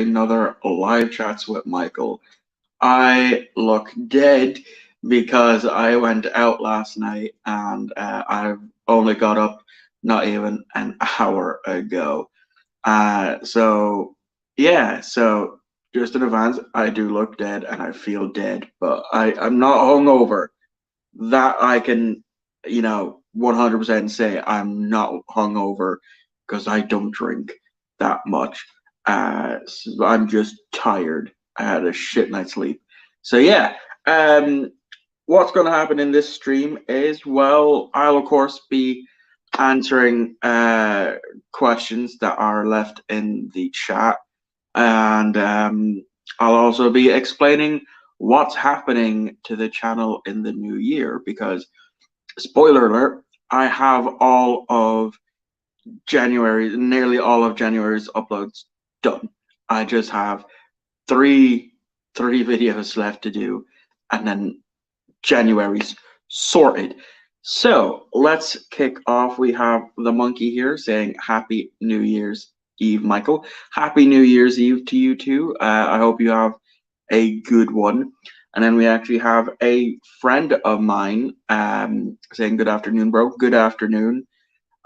another live chats with Michael. I look dead because I went out last night and I've only got up not even an hour ago. So just in advance, I do look dead and I feel dead, but I'm not hungover. That I can, 100% say I'm not hungover because I don't drink that much. So I'm just tired. I had a shit night's sleep. So yeah, um, what's going to happen in this stream is, well, I'll of course be answering questions that are left in the chat, and I'll also be explaining what's happening to the channel in the new year because, spoiler alert, I have all of nearly all of January's uploads done. I just have three videos left to do, and then January's sorted. So let's kick off. We have the monkey here saying Happy New Year's Eve, Michael. Happy New Year's Eve to you too. I hope you have a good one. And then we actually have a friend of mine saying good afternoon, bro. Good afternoon.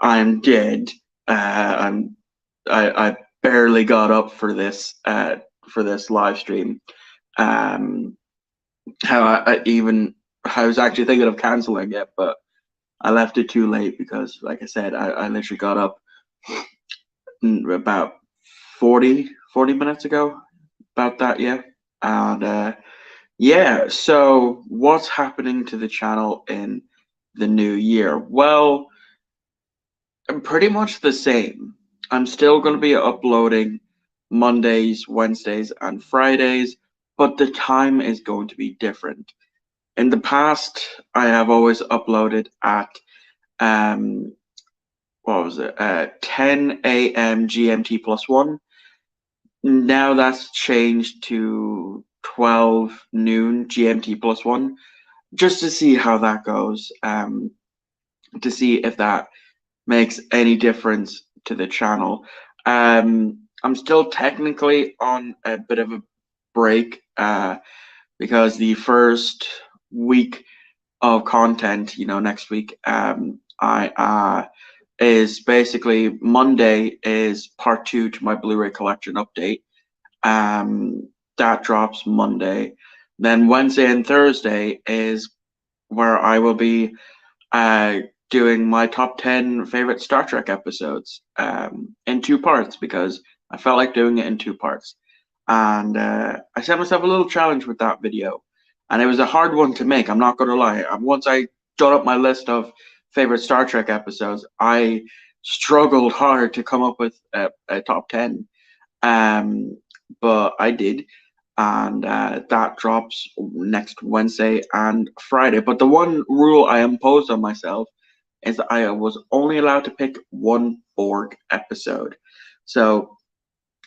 I'm dead. I barely got up for this live stream. How I was actually thinking of canceling it, but I left it too late because, like I said, I literally got up about 40 minutes ago. About that, yeah. And yeah, so what's happening to the channel in the new year? Well, pretty much the same. I'm still going to be uploading Mondays, Wednesdays, and Fridays, but the time is going to be different. In the past, I have always uploaded at what was it? 10 a.m. GMT +1. Now that's changed to 12 noon GMT +1, just to see how that goes. To see if that makes any difference to the channel. I'm still technically on a bit of a break because the first week of content, next week, I is basically Monday is part 2 to my Blu-ray collection update. That drops Monday. Then Wednesday and Thursday is where I will be doing my top 10 favorite Star Trek episodes in 2 parts because I felt like doing it in 2 parts. And I set myself a little challenge with that video. And it was a hard one to make, I'm not going to lie. Once I done up my list of favorite Star Trek episodes, I struggled hard to come up with a top 10. But I did. And that drops next Wednesday and Friday. But the one rule I imposed on myself is that I was only allowed to pick one Borg episode. So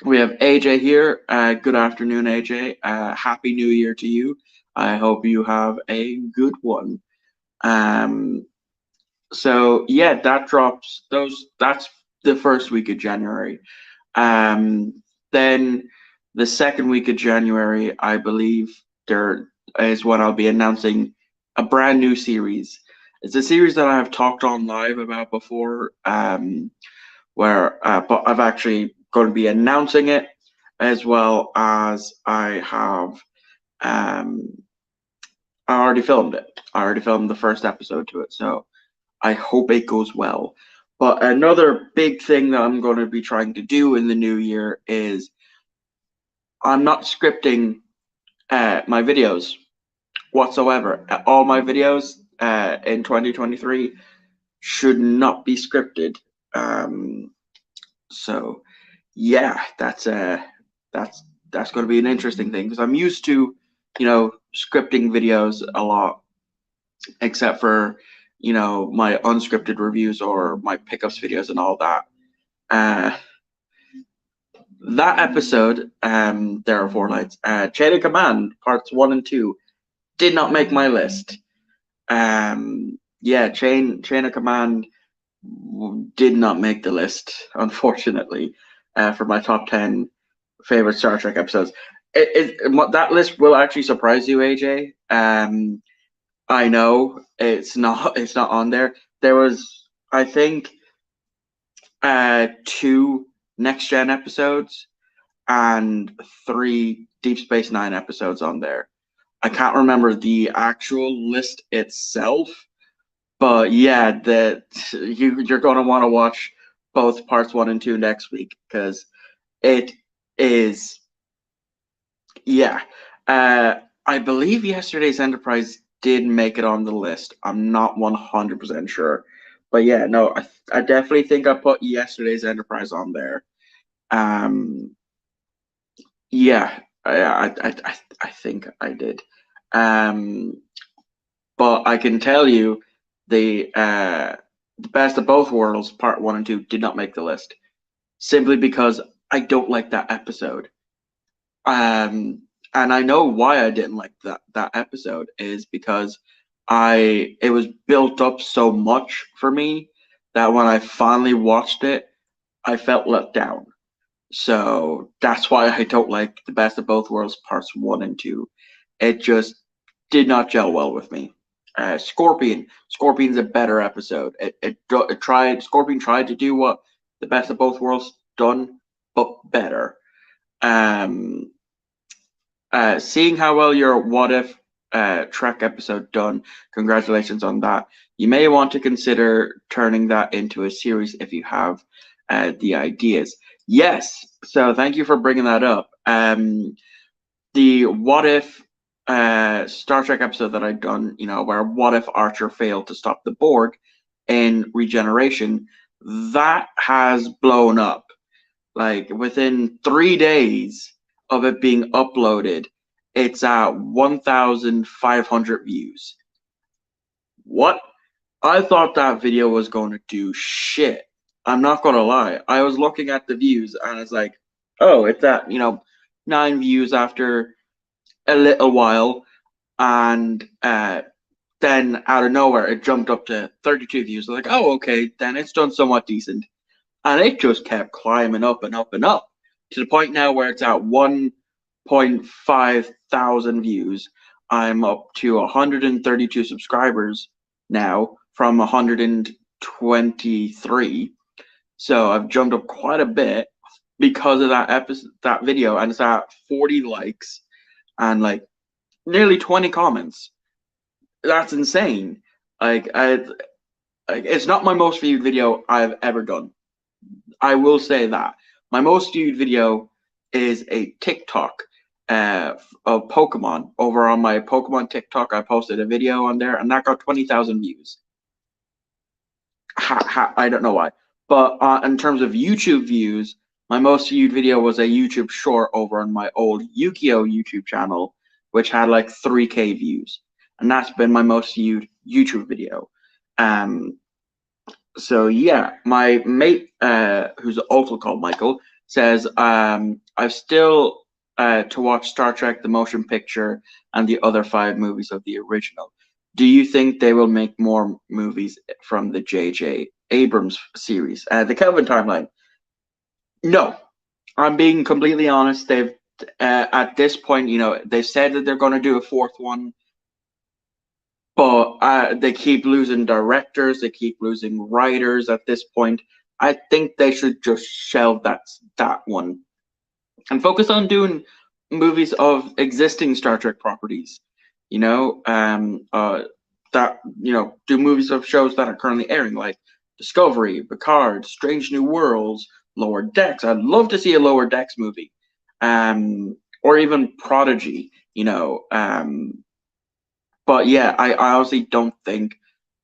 we have AJ here. Good afternoon, AJ. Happy New Year to you. I hope you have a good one. So yeah, that drops that's the first week of January. Then the second week of January, I believe there is when I'll be announcing a brand new series. It's a series that I've talked on live about before, but I've actually going to be announcing it, as well as I already filmed it. I already filmed the first episode to it, so I hope it goes well. But another big thing that I'm going to be trying to do in the new year is I'm not scripting my videos whatsoever. All my videos in 2023 should not be scripted. So yeah, that's going to be an interesting thing because I'm used to, scripting videos a lot, except for, my unscripted reviews or my pickups videos and all that. That episode, there are 4 lights. Chain of Command parts 1 and 2 did not make my list. Yeah, Chain of Command did not make the list, unfortunately, for my top 10 favorite Star Trek episodes. That list will actually surprise you, AJ. I know it's not on there. There was, I think, two Next Gen episodes and three Deep Space Nine episodes on there. I can't remember the actual list itself, but yeah, you're gonna want to watch both parts 1 and 2 next week because it is, yeah. I believe yesterday's Enterprise did make it on the list. I'm not 100% sure, but yeah, no, I definitely think I put yesterday's Enterprise on there. Um, yeah, I think I did. Um, but I can tell you the Best of Both Worlds Part 1 and 2 did not make the list simply because I don't like that episode. And I know why I didn't like that episode is because it was built up so much for me that when I finally watched it, I felt let down. So that's why I don't like the Best of Both Worlds Parts 1 and 2. It just did not gel well with me. Scorpion's a better episode. Scorpion tried to do what the Best of Both Worlds done, but better. Um, Seeing how well your What If Trek episode done, congratulations on that. You may want to consider turning that into a series if you have the ideas. Yes, so thank you for bringing that up. The What If Star Trek episode that I've done, where What If Archer failed to stop the Borg in Regeneration, that has blown up. Like within 3 days of it being uploaded, it's at 1,500 views. What? I thought that video was going to do shit. I'm not going to lie. I was looking at the views and it's like, oh, it's at, 9 views after a little while. And then out of nowhere, it jumped up to 32 views. I was like, oh, okay, then it's done somewhat decent. And it just kept climbing up and up and up to the point now where it's at 1.5 thousand views. I'm up to 132 subscribers now from 123. So I've jumped up quite a bit because of that video, and it's at 40 likes and like nearly 20 comments. That's insane. It's not my most viewed video I've ever done. I will say that my most viewed video is a TikTok of Pokemon. Over on my Pokemon TikTok, I posted a video on there, and that got 20,000 views. I don't know why, but in terms of YouTube views, my most viewed video was a YouTube short over on my old Yu-Gi-Oh YouTube channel, which had like 3K views, and that's been my most viewed YouTube video. So yeah, my mate, who's also called Michael, says I've still to watch Star Trek: The Motion Picture and the other 5 movies of the original. Do you think they will make more movies from the J.J. Abrams series, the Kelvin timeline? No, I'm being completely honest. They've at this point, they've said that they're going to do a 4th one. But they keep losing directors, they keep losing writers at this point. I think they should just shelve that one and focus on doing movies of existing Star Trek properties. Do movies of shows that are currently airing, like Discovery, Picard, Strange New Worlds, Lower Decks. I'd love to see a Lower Decks movie, or even Prodigy. But yeah, I honestly don't think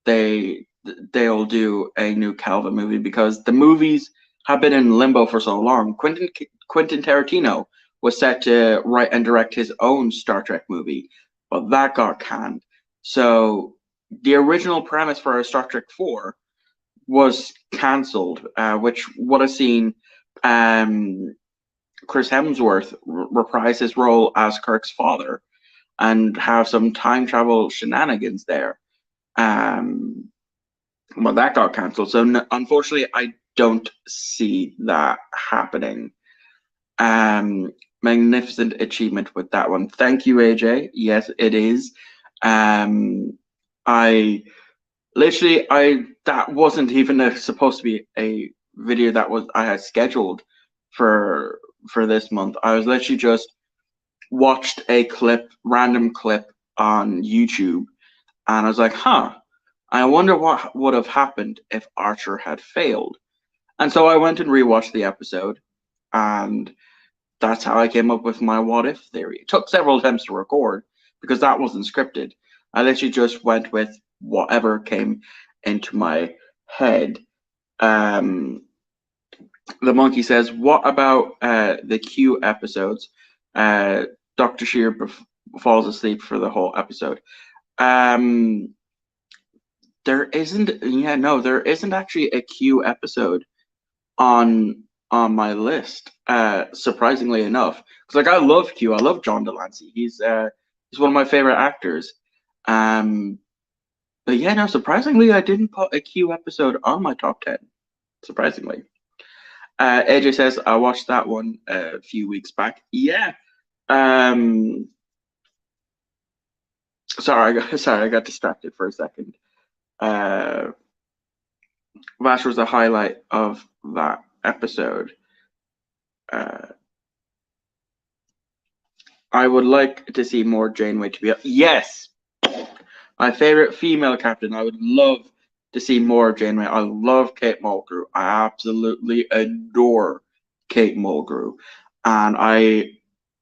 they'll do a new Calvin movie because the movies have been in limbo for so long. Quentin Tarantino was set to write and direct his own Star Trek movie, but that got canned. So the original premise for Star Trek 4 was cancelled, which would have seen Chris Hemsworth reprise his role as Kirk's father and have some time travel shenanigans there. Well, that got cancelled. So unfortunately, I don't see that happening. Magnificent achievement with that one. Thank you, AJ. Yes, it is. I literally, that wasn't even supposed to be a video that was I had scheduled for this month. I was literally just watched a random clip on YouTube, and I was like, huh, I wonder what would have happened if Archer had failed. And so I went and rewatched the episode, and that's how I came up with my what if theory. It took several attempts to record because that wasn't scripted. I literally just went with whatever came into my head. The monkey says, "What about the Q episodes? Dr. Shear falls asleep for the whole episode." Um, there isn't. Yeah, no, there isn't actually a Q episode on my list. Surprisingly enough, because like I love Q, I love John Delancey. He's one of my favorite actors. But yeah, no, surprisingly, I didn't put a Q episode on my top 10. Surprisingly, AJ says I watched that one a few weeks back. Yeah. Um. Sorry, I got distracted for a second. Vash was a highlight of that episode. Uh, I would like to see more Janeway to be. Yes, my favorite female captain. I would love to see more Janeway. I love Kate Mulgrew. I absolutely adore Kate Mulgrew, and I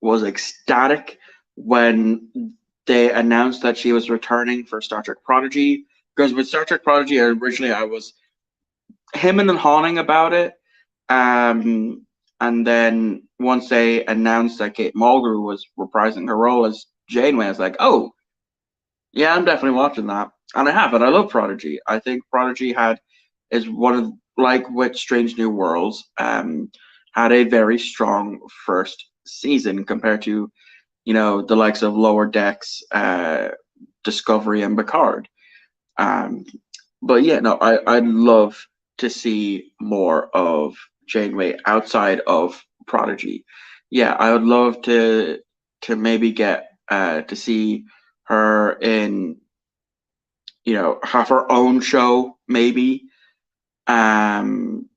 was ecstatic when they announced that she was returning for Star Trek Prodigy. Because with Star Trek Prodigy, originally I was hemming and hawing about it. And then once they announced that Kate Mulgrew was reprising her role as Janeway, I was like, oh, yeah, I'm definitely watching that. And I have it. I love Prodigy. I think Prodigy is one of, like with Strange New Worlds, had a very strong first season compared to, the likes of Lower Decks, Discovery, and Picard. Um, but yeah, no, I'd love to see more of Janeway outside of Prodigy. Yeah, I would love to maybe get to see her in, have her own show maybe, um,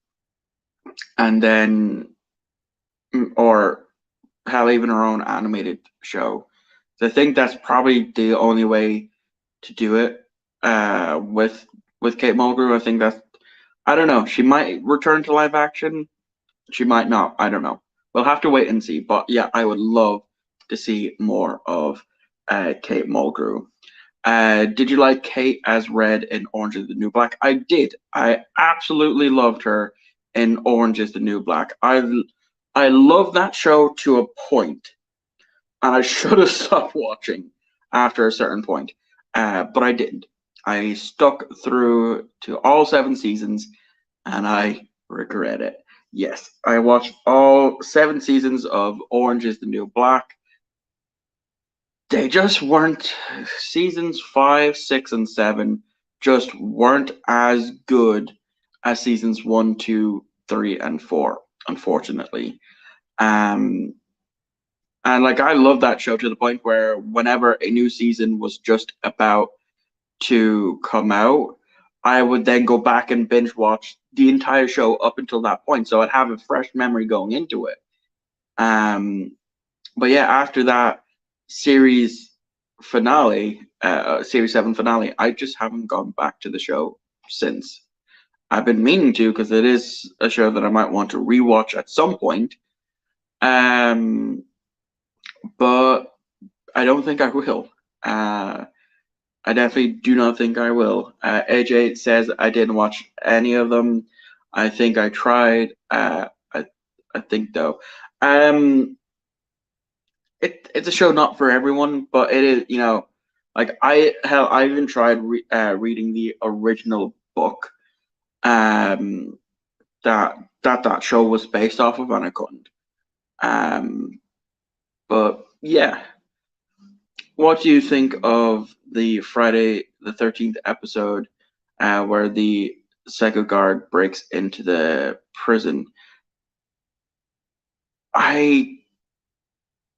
and then or hell, even her own animated show. So I think that's probably the only way to do it with Kate Mulgrew. I think that's I don't know. She might return to live action. She might not. I don't know. We'll have to wait and see. But yeah, I would love to see more of Kate Mulgrew. Did you like Kate as Red in Orange is the New Black? I did. I absolutely loved her in Orange is the New Black. I love that show to a point, and I should have stopped watching after a certain point, but I didn't. I stuck through to all 7 seasons, and I regret it. Yes, I watched all 7 seasons of Orange is the New Black. They just weren't. Seasons 5, 6, and 7 just weren't as good as seasons 1, 2, 3, and 4, unfortunately. Um, and like I love that show to the point where whenever a new season was just about to come out, I would then go back and binge watch the entire show up until that point. So I'd have a fresh memory going into it. Um, but yeah, after that series series 7 finale, I just haven't gone back to the show since. I've been meaning to because it is a show that I might want to rewatch at some point. But I don't think I will. I definitely do not think I will. AJ says I didn't watch any of them. I think I tried. I think though. It's a show not for everyone, but it is. Like I even tried reading the original book. That show was based off of, and I couldn't. But yeah, what do you think of the Friday the 13th episode where the Psycho Guard breaks into the prison? I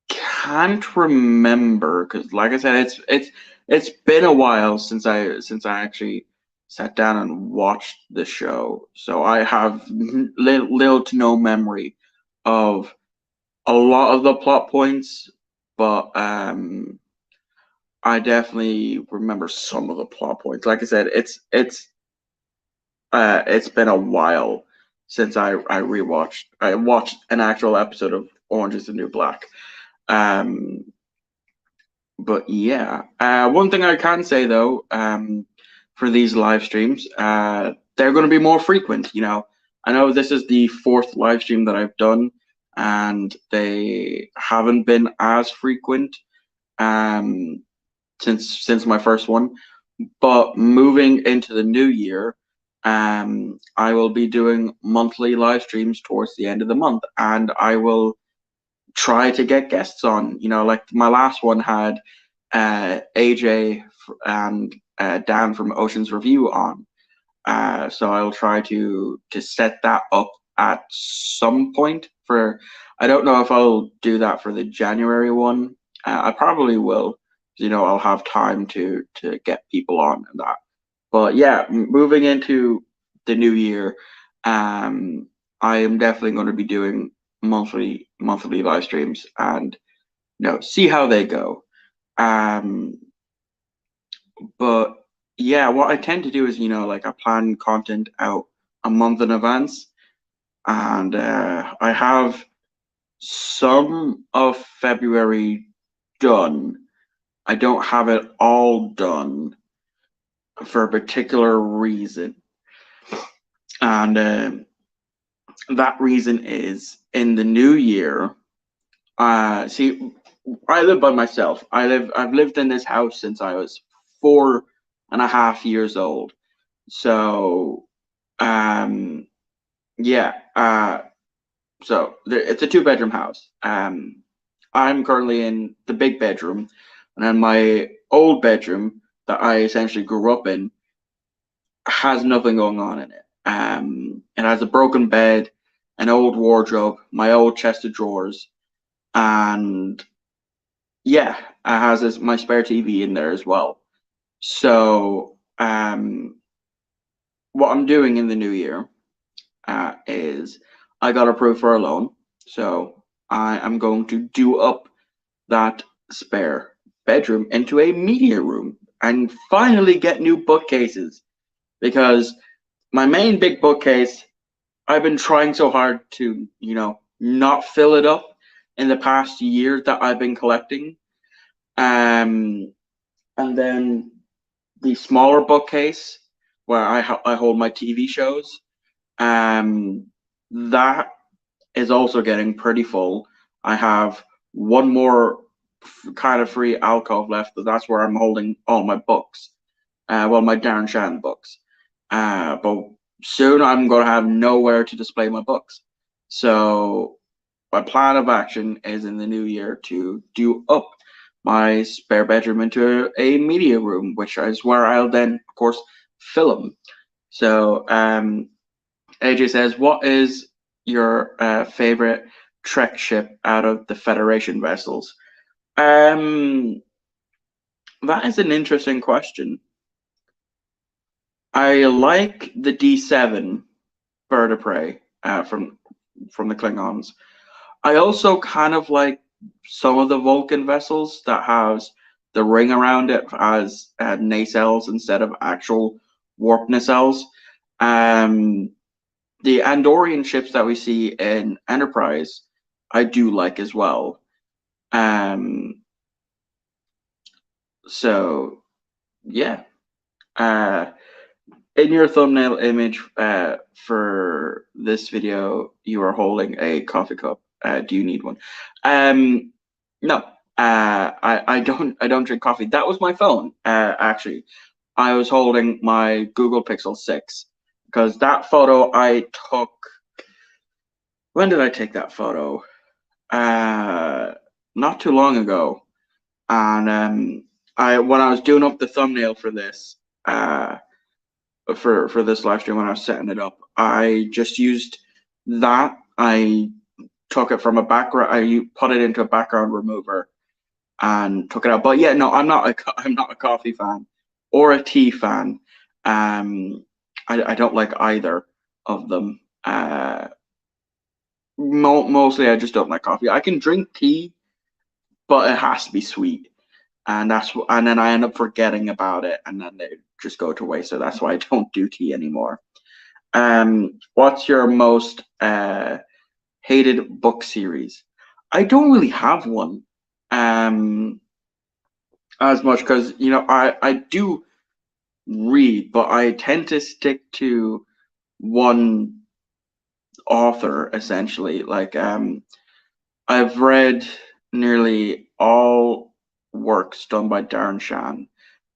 can't remember because, like I said, it's been a while since I actually sat down and watched the show, so I have little to no memory of a lot of the plot points, but I definitely remember some of the plot points. Like I said, it's been a while since I watched an actual episode of Orange is the New Black. Um, but yeah, one thing I can say though, for these live streams, they're going to be more frequent. I know this is the fourth live stream that I've done, and they haven't been as frequent um, since my first one. But moving into the new year, I will be doing monthly live streams towards the end of the month, and I will try to get guests on. Like my last one had AJ and Dan from Ocean's Review on. So I'll try to set that up at some point for. I don't know if I'll do that for the January one. I probably will. I'll have time to get people on and that. But yeah, moving into the new year, I am definitely going to be doing monthly live streams and see how they go. Um, but yeah, what I tend to do is, like I plan content out a month in advance, and I have some of February done. I don't have it all done for a particular reason, and that reason is in the new year. See, I live by myself. I've lived in this house since I was 4.5 years old. So, yeah. It's a two-bedroom house. I'm currently in the big bedroom, and then my old bedroom that I essentially grew up in has nothing going on in it. It has a broken bed, an old wardrobe, my old chest of drawers, and yeah, it has my spare TV in there as well. So, what I'm doing in the new year is I got approved for a loan, so I am going to do up that spare bedroom into a media room and finally get new bookcases because my main big bookcase, I've been trying so hard to, not fill it up in the past year that I've been collecting. And then the smaller bookcase where I hold my TV shows, um, that is also getting pretty full. I have one more kind of free alcove left, but that's where I'm holding all my books. Well, my Darren Shan books. But soon I'm going to have nowhere to display my books. So my plan of action is in the new year to do up my spare bedroom into a media room, which is where I'll then, of course, film. So AJ says, what is your favorite Trek ship out of the Federation vessels? That is an interesting question. I like the D7 Bird of Prey from the Klingons. I also kind of like some of the Vulcan vessels that has the ring around it as nacelles instead of actual warp nacelles. The Andorian ships that we see in Enterprise, I do like as well. So yeah. In your thumbnail image for this video, you are holding a coffee cup. Do you need one? No. I don't drink coffee. That was my phone. Actually, I was holding my Google Pixel 6 because that photo I took. When did I take that photo? Not too long ago. And when I was doing up the thumbnail for this, for this live stream when I was setting it up, I just used that. I took it from a background. I put it into a background remover and took it out. But yeah, no, I'm not a coffee fan or a tea fan. I don't like either of them. Mostly, I just don't like coffee. I can drink tea, but it has to be sweet, and and then I end up forgetting about it, and then they just go to waste. So that's why I don't do tea anymore. What's your most hated book series? I don't really have one. Um, as much because I do read, but I tend to stick to one author essentially. Like I've read nearly all works done by Darren Shan.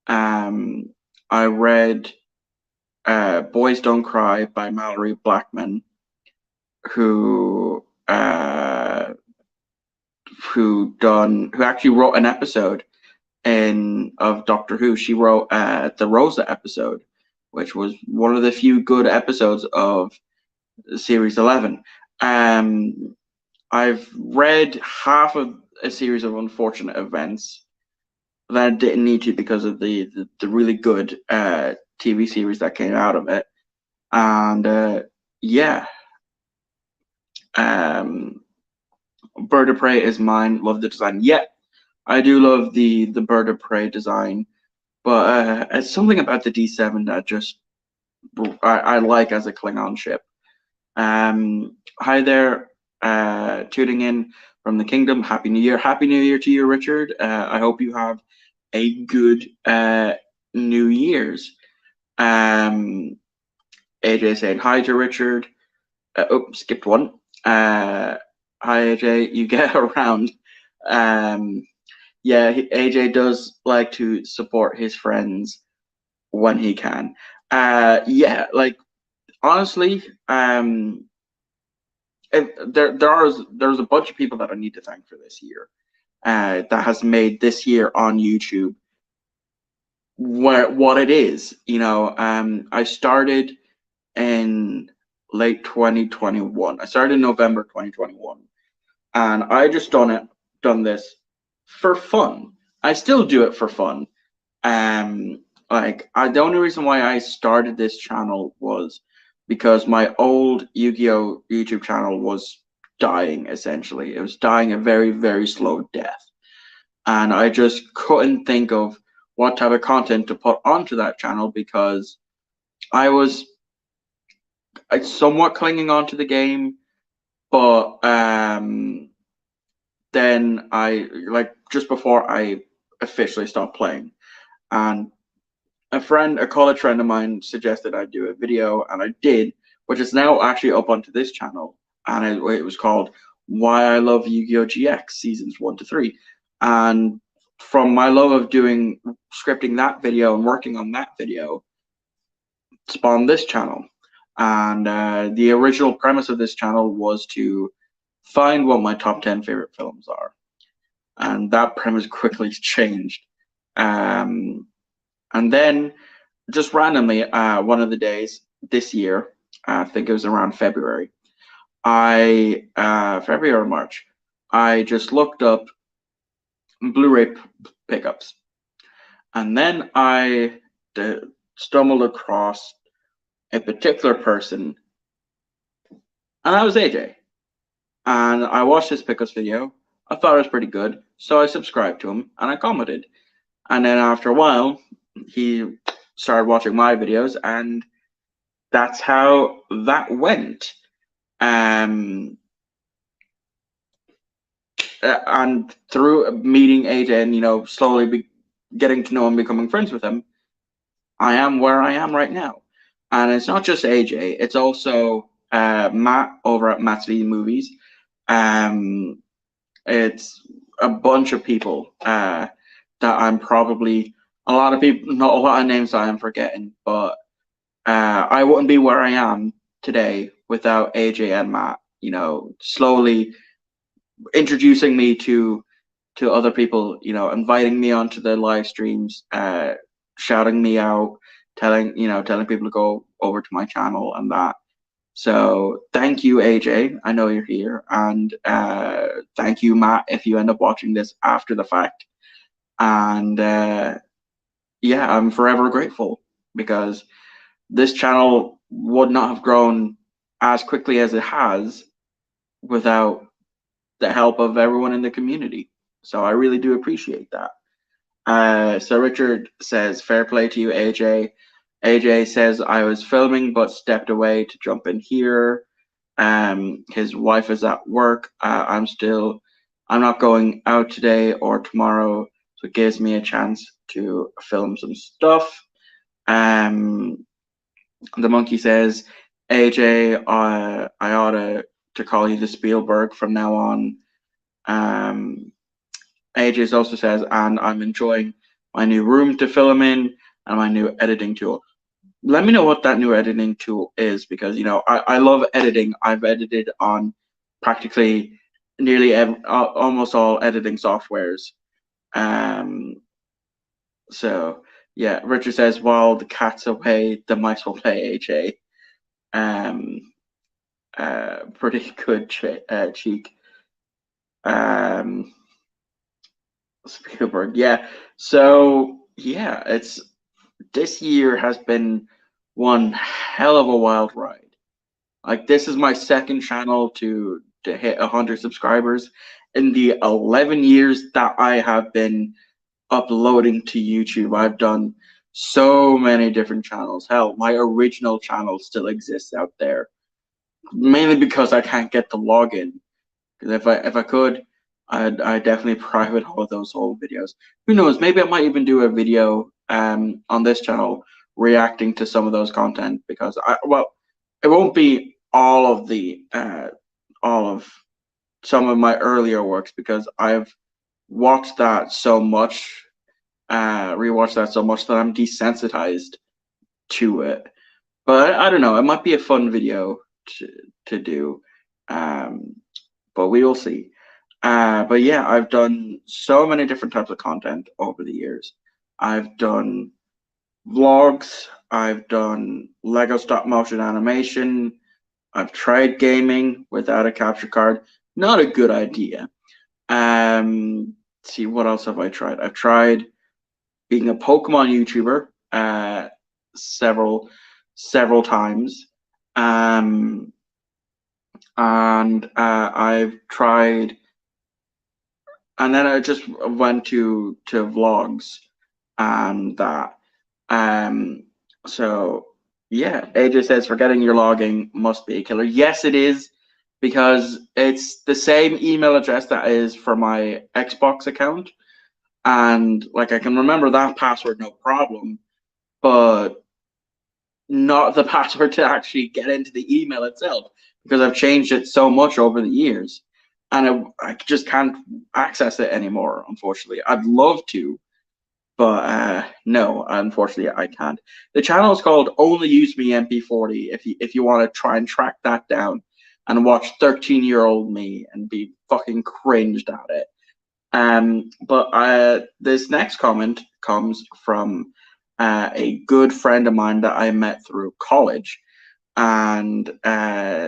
Um, I read Boys Don't Cry by Mallory Blackman, who who actually wrote an episode of Doctor Who. She wrote the Rosa episode, which was one of the few good episodes of Series 11. I've read half of a series of Unfortunate Events that I didn't need to because of the really good TV series that came out of it. And yeah, Bird of Prey is mine. Love the design. Yeah, I do love the Bird of Prey design, but it's something about the D7 that just I like as a Klingon ship. Hi there, tuning in from the Kingdom. Happy New Year. Happy New Year to you, Richard. I hope you have a good New Year's. AJ saying hi to Richard. Skipped one. Hi, AJ. You get around. Yeah, AJ does like to support his friends when he can. Yeah, like honestly, there's a bunch of people that I need to thank for this year. That has made this year on YouTube what it is. I started in late 2021. I started in November 2021, and I just done this for fun. I still do it for fun. The only reason why I started this channel was because my old Yu-Gi-Oh YouTube channel was dying. Essentially, it was dying a very, very slow death, and I just couldn't think of what type of content to put onto that channel because I was somewhat clinging on to the game, but then just before I officially stopped playing, and a college friend of mine suggested I do a video, and I did, which is now actually up onto this channel, and it was called Why I Love Yu-Gi-Oh! GX Seasons 1 to 3. And from my love of scripting that video and working on that video, spawned this channel. And the original premise of this channel was to find what my top 10 favorite films are. And that premise quickly changed. And then just randomly, one of the days this year, I think it was around February, February or March, I just looked up Blu-ray pickups. And then I stumbled across a particular person, and that was AJ. And I watched his pickups video. I thought it was pretty good, so I subscribed to him and I commented. And then after a while, he started watching my videos, and that's how that went. And through meeting AJ and slowly getting to know him, becoming friends with him, I am where I am right now. And it's not just AJ; it's also Matt over at Matt's V Movies. It's a bunch of people that I'm probably not a lot of names I am forgetting, but I wouldn't be where I am today without AJ and Matt. Slowly introducing me to other people. Inviting me onto their live streams, shouting me out, telling people to go over to my channel and that. So thank you, AJ. I know you're here, and thank you, Matt, if you end up watching this after the fact. And yeah, I'm forever grateful because this channel would not have grown as quickly as it has without the help of everyone in the community. So I really do appreciate that. So Richard says, fair play to you, AJ. AJ says, I was filming but stepped away to jump in here. His wife is at work. I'm not going out today or tomorrow, so it gives me a chance to film some stuff. The monkey says, AJ, I ought to call you the Spielberg from now on. AJ also says, and I'm enjoying my new room to film in and my new editing tool. Let me know what that new editing tool is, because I love editing. I've edited on practically almost all editing softwares. So yeah, Richard says, while the cat's away, the mice will play, AJ. Pretty good cheek. Spielberg, yeah. So yeah, this year has been one hell of a wild ride. Like, this is my second channel to hit 100 subscribers in the 11 years that I have been uploading to YouTube. I've done so many different channels. Hell, my original channel still exists out there, mainly because I can't get the login. Because if I could, I'd definitely private all of those old videos. Who knows? Maybe I might even do a video on this channel reacting to some of those content, because it won't be all of some of my earlier works, because I've watched that so much, rewatched that so much that I'm desensitized to it. But I don't know. It might be a fun video to do. But we will see. But yeah, I've done so many different types of content over the years. I've done vlogs, I've done Lego stop motion animation, I've tried gaming without a capture card. Not a good idea. See, what else have I tried? I've tried being a Pokemon YouTuber several times. And I've tried, and then I just went to vlogs and that. So yeah, AJ says forgetting your logging must be a killer. Yes, it is, because it's the same email address that is for my Xbox account, and like I can remember that password no problem, but not the password to actually get into the email itself, because I've changed it so much over the years, and I just can't access it anymore, unfortunately. I'd love to, but no, unfortunately I can't. The channel is called Only Use Me MP40 if you want to try and track that down and watch 13-year-old me and be fucking cringed at it. But this next comment comes from a good friend of mine that I met through college. And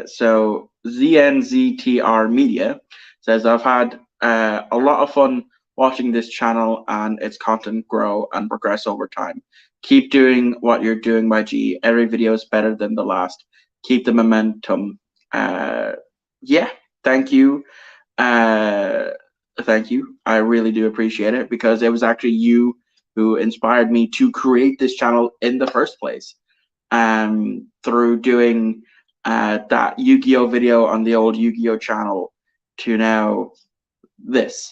so ZNZTR Media says, I've had a lot of fun watching this channel and its content grow and progress over time. Keep doing what you're doing, my G. Every video is better than the last. Keep the momentum. Yeah, thank you. Thank you. I really do appreciate it, because it was actually you who inspired me to create this channel in the first place. Through doing that Yu-Gi-Oh video on the old Yu-Gi-Oh channel to now this.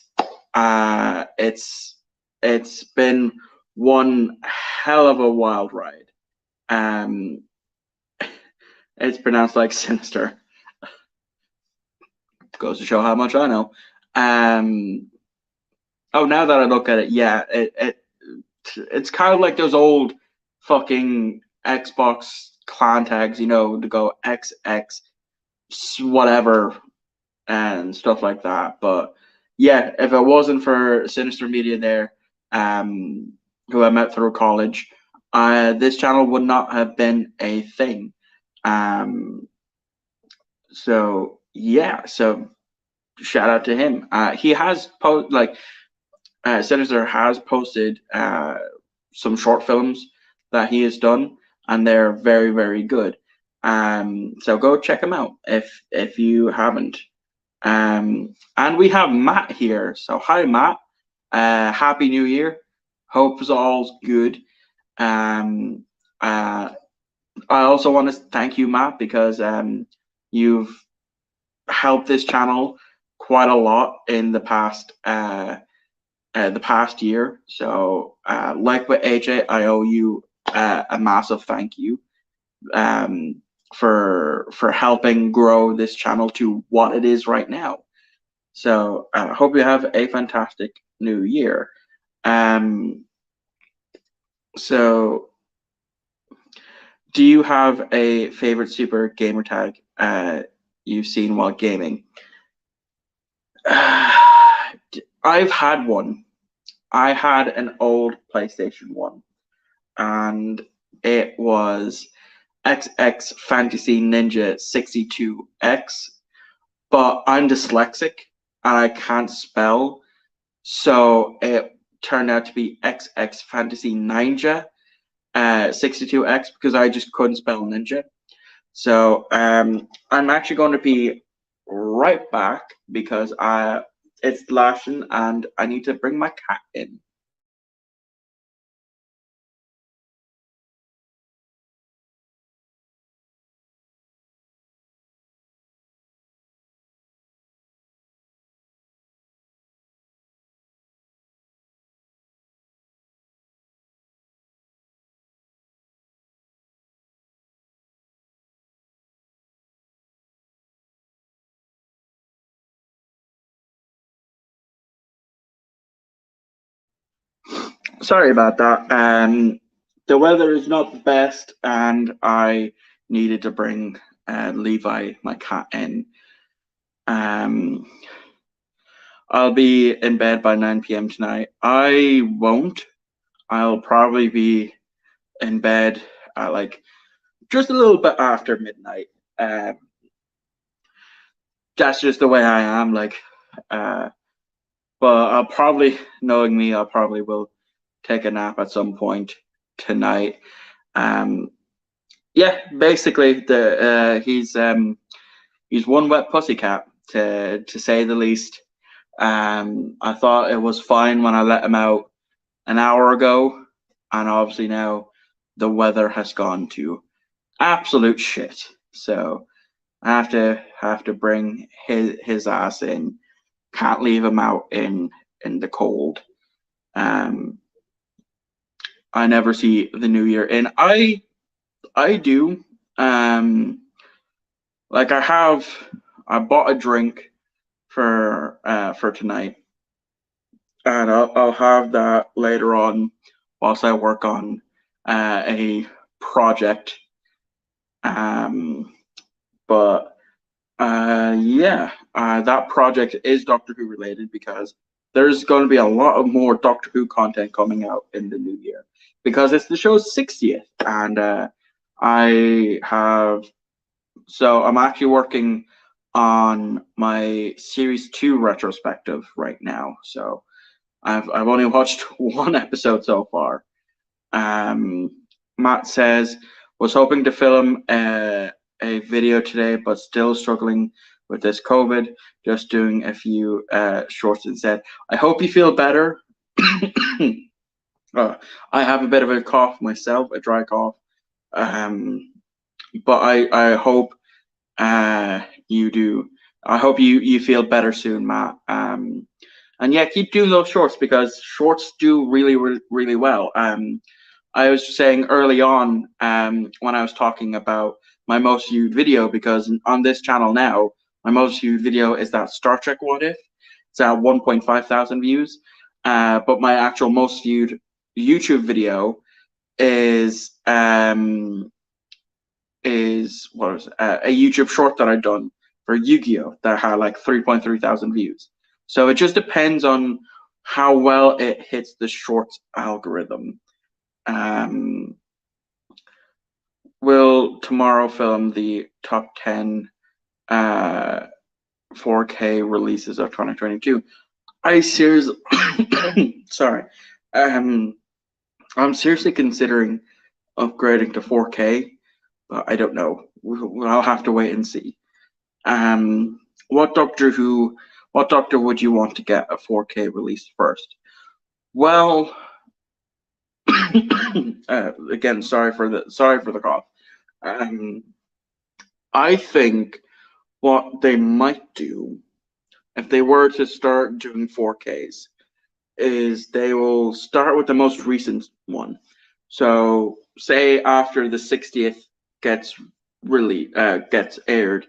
It's been one hell of a wild ride. It's pronounced like sinister. Goes to show how much I know. Oh, now that I look at it, yeah, it's kind of like those old fucking Xbox clan tags, to go XX whatever and stuff like that. But yeah, if it wasn't for Sinister Media there, who I met through college, this channel would not have been a thing. So yeah, so shout out to him. He has Sinister has posted some short films that he has done, and they're very, very good. So go check them out if you haven't. And we have Matt here. So hi, Matt. Happy New Year. Hope it's all good. Um, uh, I also want to thank you, Matt, because you've helped this channel quite a lot in the past year. So, like with AJ, I owe you a massive thank you um, for helping grow this channel to what it is right now. So, I hope you have a fantastic new year. Um, so, do you have a favorite super gamer tag you've seen while gaming? I've had one. I had an old PlayStation 1, and it was XX Fantasy Ninja 62X, but I'm dyslexic and I can't spell, so it turned out to be XX Fantasy Ninja 62X because I just couldn't spell ninja. So I'm actually going to be right back because it's lashing and I need to bring my cat in. Sorry about that. The weather is not the best, and I needed to bring Levi, my cat, in. Um, I'll be in bed by 9 p.m. tonight. I won't. I'll probably be in bed at like just a little bit after midnight. Um, that's just the way I am. Uh, but I'll probably, knowing me, I'll probably will take a nap at some point tonight. Um, Yeah, basically, the he's one wet pussycat to say the least. I thought it was fine when I let him out an hour ago, and obviously now the weather has gone to absolute shit. So I have to bring his ass in. Can't leave him out in the cold. Um, I never see the new year, and I do. Um, Like I bought a drink for tonight, and I'll have that later on whilst I work on a project. Um, but yeah, that project is Doctor Who related because there's going to be a lot of more Doctor Who content coming out in the new year because it's the show's 60th, and I have So I'm actually working on my series 2 retrospective right now. So I've only watched one episode so far. Um, Matt says was hoping to film a video today, but still struggling with this COVID. Just doing a few shorts instead. I hope you feel better. I have a bit of a cough myself, a dry cough. But I hope you do. I hope you feel better soon, Matt. And yeah, keep doing those shorts because shorts do really well. I was saying early on when I was talking about my most viewed video because on this channel now, my most viewed video is that Star Trek What If. It's at 1.5 thousand views. But my actual most viewed YouTube video is what was it? A YouTube short that I'd done for Yu-Gi-Oh that had like 3.3 thousand views. So it just depends on how well it hits the shorts algorithm. Um, will tomorrow film the top 10 4K releases of 2022. I seriously, sorry, um, I'm seriously considering upgrading to 4K, but I don't know. I'll have to wait and see. Um, what Doctor Who, what Doctor would you want to get a 4K release first? Well, again, sorry for the cough. Um, I think what they might do if they were to start doing 4Ks is they will start with the most recent one. So, say after the 60th gets gets aired,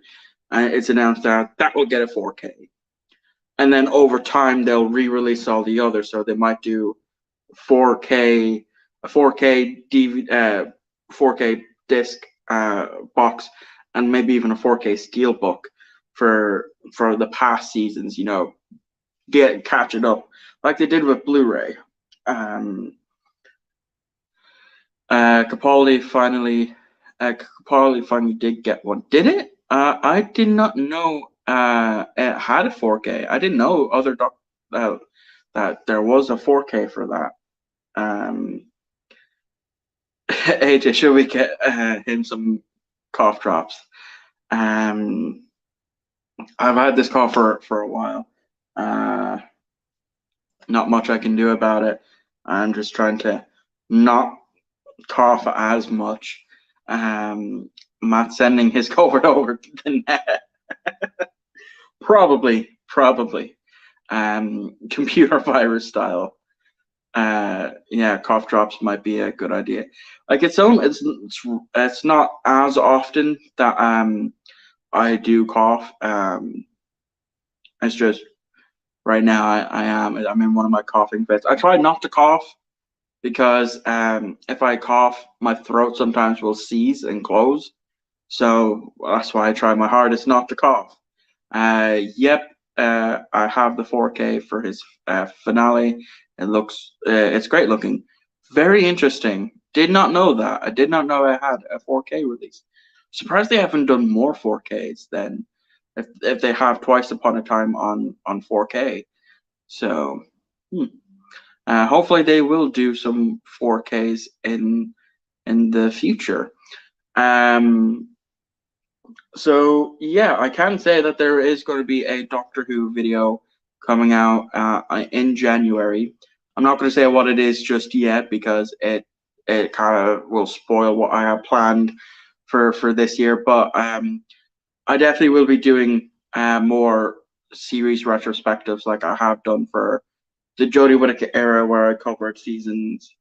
it's announced that that will get a 4K, and then over time they'll re-release all the others. So they might do 4K, a 4K DVD, 4K disc box, and maybe even a 4K steelbook for the past seasons. Catch it up like they did with Blu-ray. Um, Capaldi finally did get one. Did it? I did not know it had a 4K. I didn't know that there was a 4K for that. AJ, should we get him some cough drops? I've had this cough for a while. Not much I can do about it. I'm just trying to not cough as much. Matt sending his COVID over to the net. Probably. Computer virus style. Yeah, cough drops might be a good idea. Like it's not as often that I do cough. It's just right now I'm in one of my coughing fits. I try not to cough because if I cough, my throat sometimes will seize and close. So that's why I try my hardest not to cough. Yep, I have the 4K for his finale. It's great looking. Very interesting. Did not know that. I did not know I had a 4K release. Surprised they haven't done more 4Ks then. If they have Twice Upon a Time on 4K. So, hopefully they will do some 4Ks in the future. So yeah, I can say that there is going to be a Doctor Who video coming out in January. I'm not going to say what it is just yet because it kind of will spoil what I have planned for this year. But I definitely will be doing more series retrospectives like I have done for the Jodie Whittaker era, where I covered seasons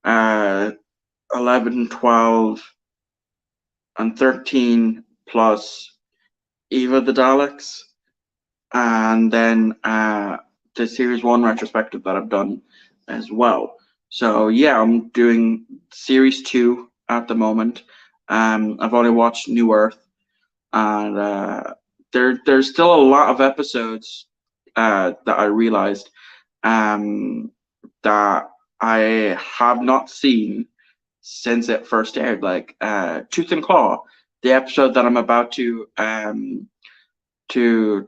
11, 12, and 13 plus Eva the Daleks, and then the Series 1 retrospective that I've done as well. So yeah, I'm doing Series 2 at the moment. I've only watched New Earth, and there's still a lot of episodes that I realized that I have not seen since it first aired, like Tooth and Claw, the episode that I'm about to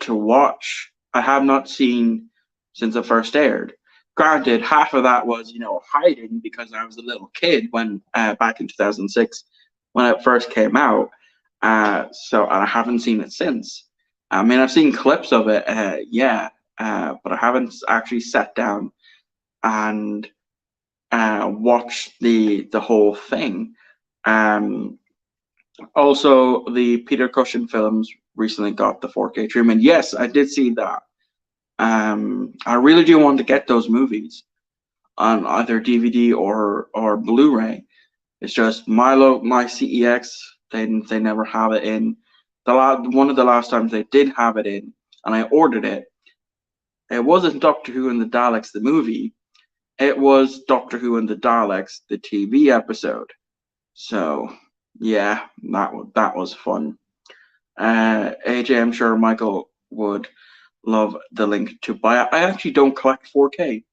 watch. I have not seen since it first aired. Granted, half of that was hiding because I was a little kid when back in 2006 when it first came out. So I haven't seen it since. I mean, I've seen clips of it, yeah, but I haven't actually sat down and watched the whole thing. Also, the Peter Cushing films recently got the 4K treatment. Yes, I did see that. I really do want to get those movies on either DVD or Blu-ray. It's just my CEX, they never have it in. One of the last times they did have it in, and I ordered it. It wasn't Doctor Who and the Daleks the movie. It was Doctor Who and the Daleks the TV episode. So yeah, that was fun. AJ, I'm sure Michael would love the link to buy it. I actually don't collect 4K.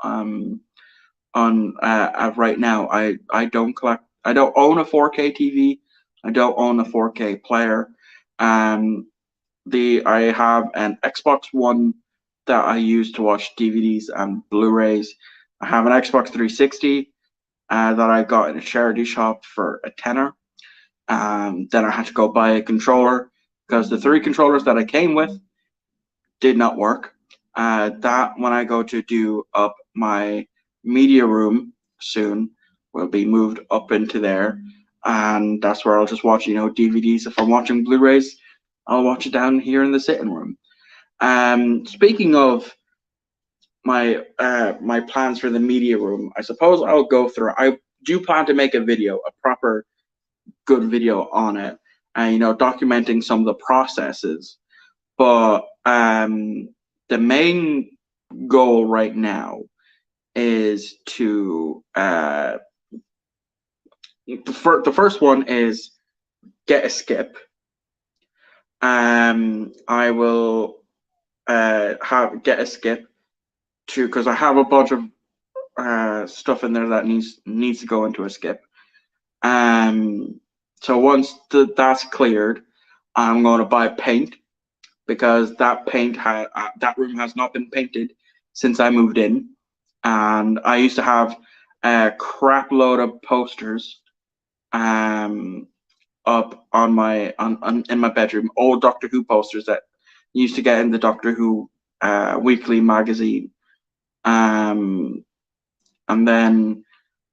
On right now, I don't collect. I don't own a 4K TV. I don't own a 4K player. I have an Xbox One that I use to watch DVDs and Blu-rays. I have an Xbox 360 that I got in a charity shop for a tenner. Then I had to go buy a controller because the 3 controllers that I came with did not work. That when I go to do up my media room soon will be moved up into there, and that's where I'll just watch, DVDs. If I'm watching Blu-rays, I'll watch it down here in the sitting room. Speaking of my plans for the media room, I suppose I'll go through. I do plan to make a video, a proper good video on it, and documenting some of the processes. But the main goal right now is to the first one is get a skip. I will get a skip because I have a bunch of stuff in there that needs to go into a skip. So once that's cleared, I'm going to buy paint because that that room has not been painted since I moved in, and I used to have a crap load of posters up on my in my bedroom, old Doctor Who posters that you used to get in the Doctor Who weekly magazine. And then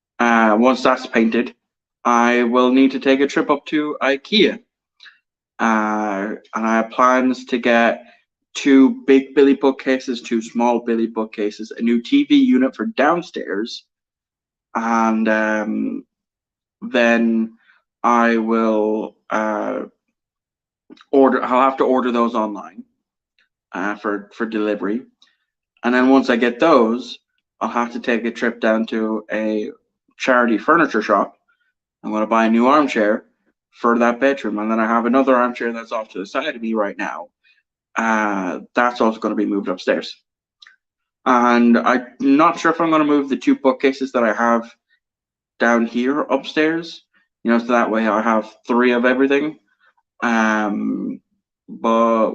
once that's painted, I will need to take a trip up to IKEA. And I have plans to get 2 big Billy bookcases, 2 small Billy bookcases, a new TV unit for downstairs, and then I will I'll have to order those online for delivery, and then once I get those, I'll have to take a trip down to a charity furniture shop. I'm going to buy a new armchair for that bedroom, and then I have another armchair that's off to the side of me right now. That's also going to be moved upstairs. And I'm not sure if I'm going to move the 2 bookcases that I have down here upstairs, so that way I have 3 of everything. But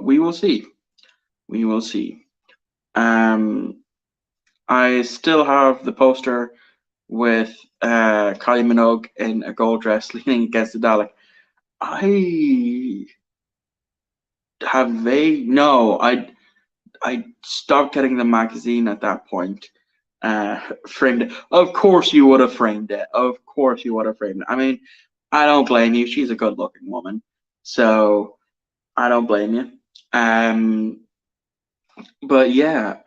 we will see. We will see. I still have the poster with Kylie Minogue in a gold dress leaning against the Dalek. I stopped getting the magazine at that point. Framed it. Of course you would have framed it. Of course you would have framed it. I mean, I don't blame you. She's a good-looking woman, so I don't blame you. But yeah,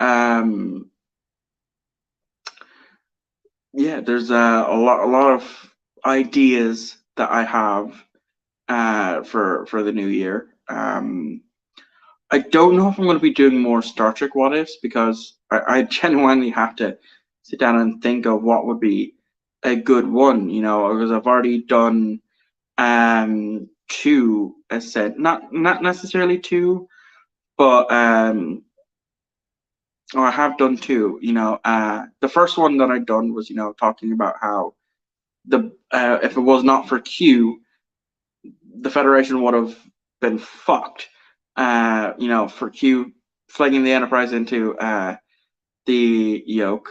yeah. There's a lot of ideas that I have for the new year. I don't know if I'm going to be doing more Star Trek What Ifs because I genuinely have to sit down and think of what would be a good one, because I've already done 2, as said, not necessarily 2, but I have done 2. The first one that I'd done was talking about how if it was not for Q, the Federation would have been fucked. For Q flinging the Enterprise into the yoke,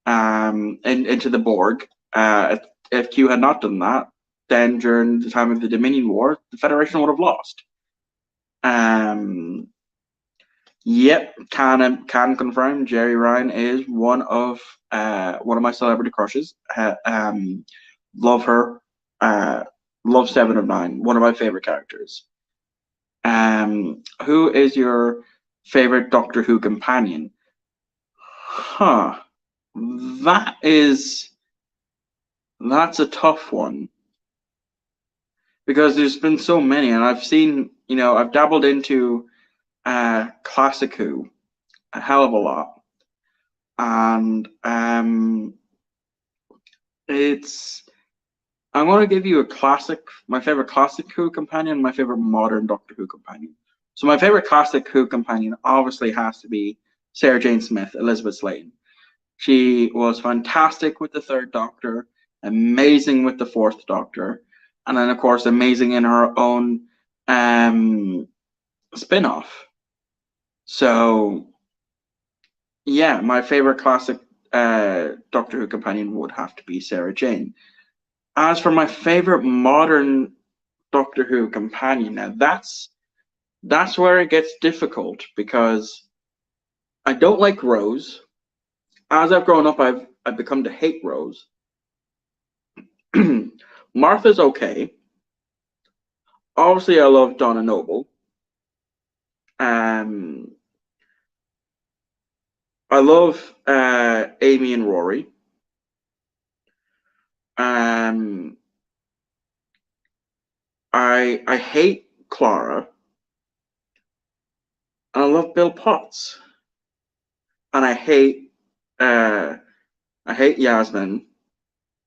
and into the Borg. If Q had not done that, then during the time of the Dominion War, the Federation would have lost. Yep, can confirm. Jeri Ryan is one of my celebrity crushes. Love her. Love 7 of 9. One of my favorite characters. Who is your favorite Doctor Who companion? That's a tough one because there's been so many, and I've seen, I've dabbled into Classic Who a hell of a lot, and I'm going to give you my favorite Classic Who companion, my favorite modern Doctor Who companion. So my favorite Classic Who companion obviously has to be Sarah Jane Smith, Elizabeth Sladen. She was fantastic with the 3rd Doctor, amazing with the 4th Doctor, and then of course amazing in her own spin-off. So yeah, my favorite classic Doctor Who companion would have to be Sarah Jane. As for my favorite modern Doctor Who companion, now that's where it gets difficult because I don't like Rose. As I've grown up, I've become to hate Rose. Martha's okay. Obviously, I love Donna Noble. Um, I love Amy and Rory. Um, I hate Clara, and I love Bill Potts, and uh, I hate Yasmin.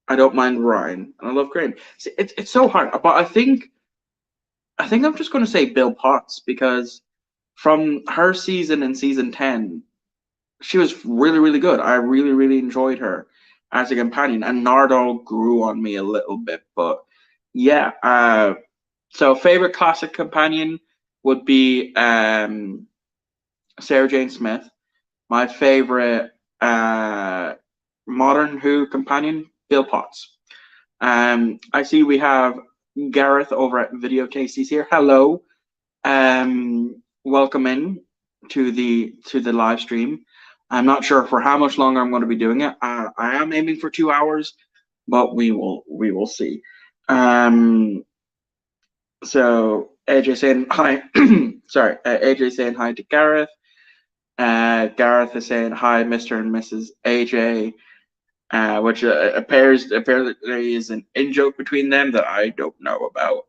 I don't mind Ryan, and I love Graham. See, it's so hard, but I think I'm just going to say Bill Potts because from her season in season 10, she was really, really good. I really, really enjoyed her as a companion, and Nardole grew on me a little bit, but yeah. So favorite classic companion would be Sarah Jane Smith. My favorite modern Who companion, Bill Potts. I see we have Gareth over at Video Tasties here. Hello. Welcome in to the live stream. I'm not sure for how much longer I'm going to be doing it. I am aiming for 2 hours, but we will see. So AJ saying hi. Sorry, AJ saying hi to Gareth. Gareth is saying hi, Mr. and Mrs. AJ, which apparently is an in joke between them that I don't know about.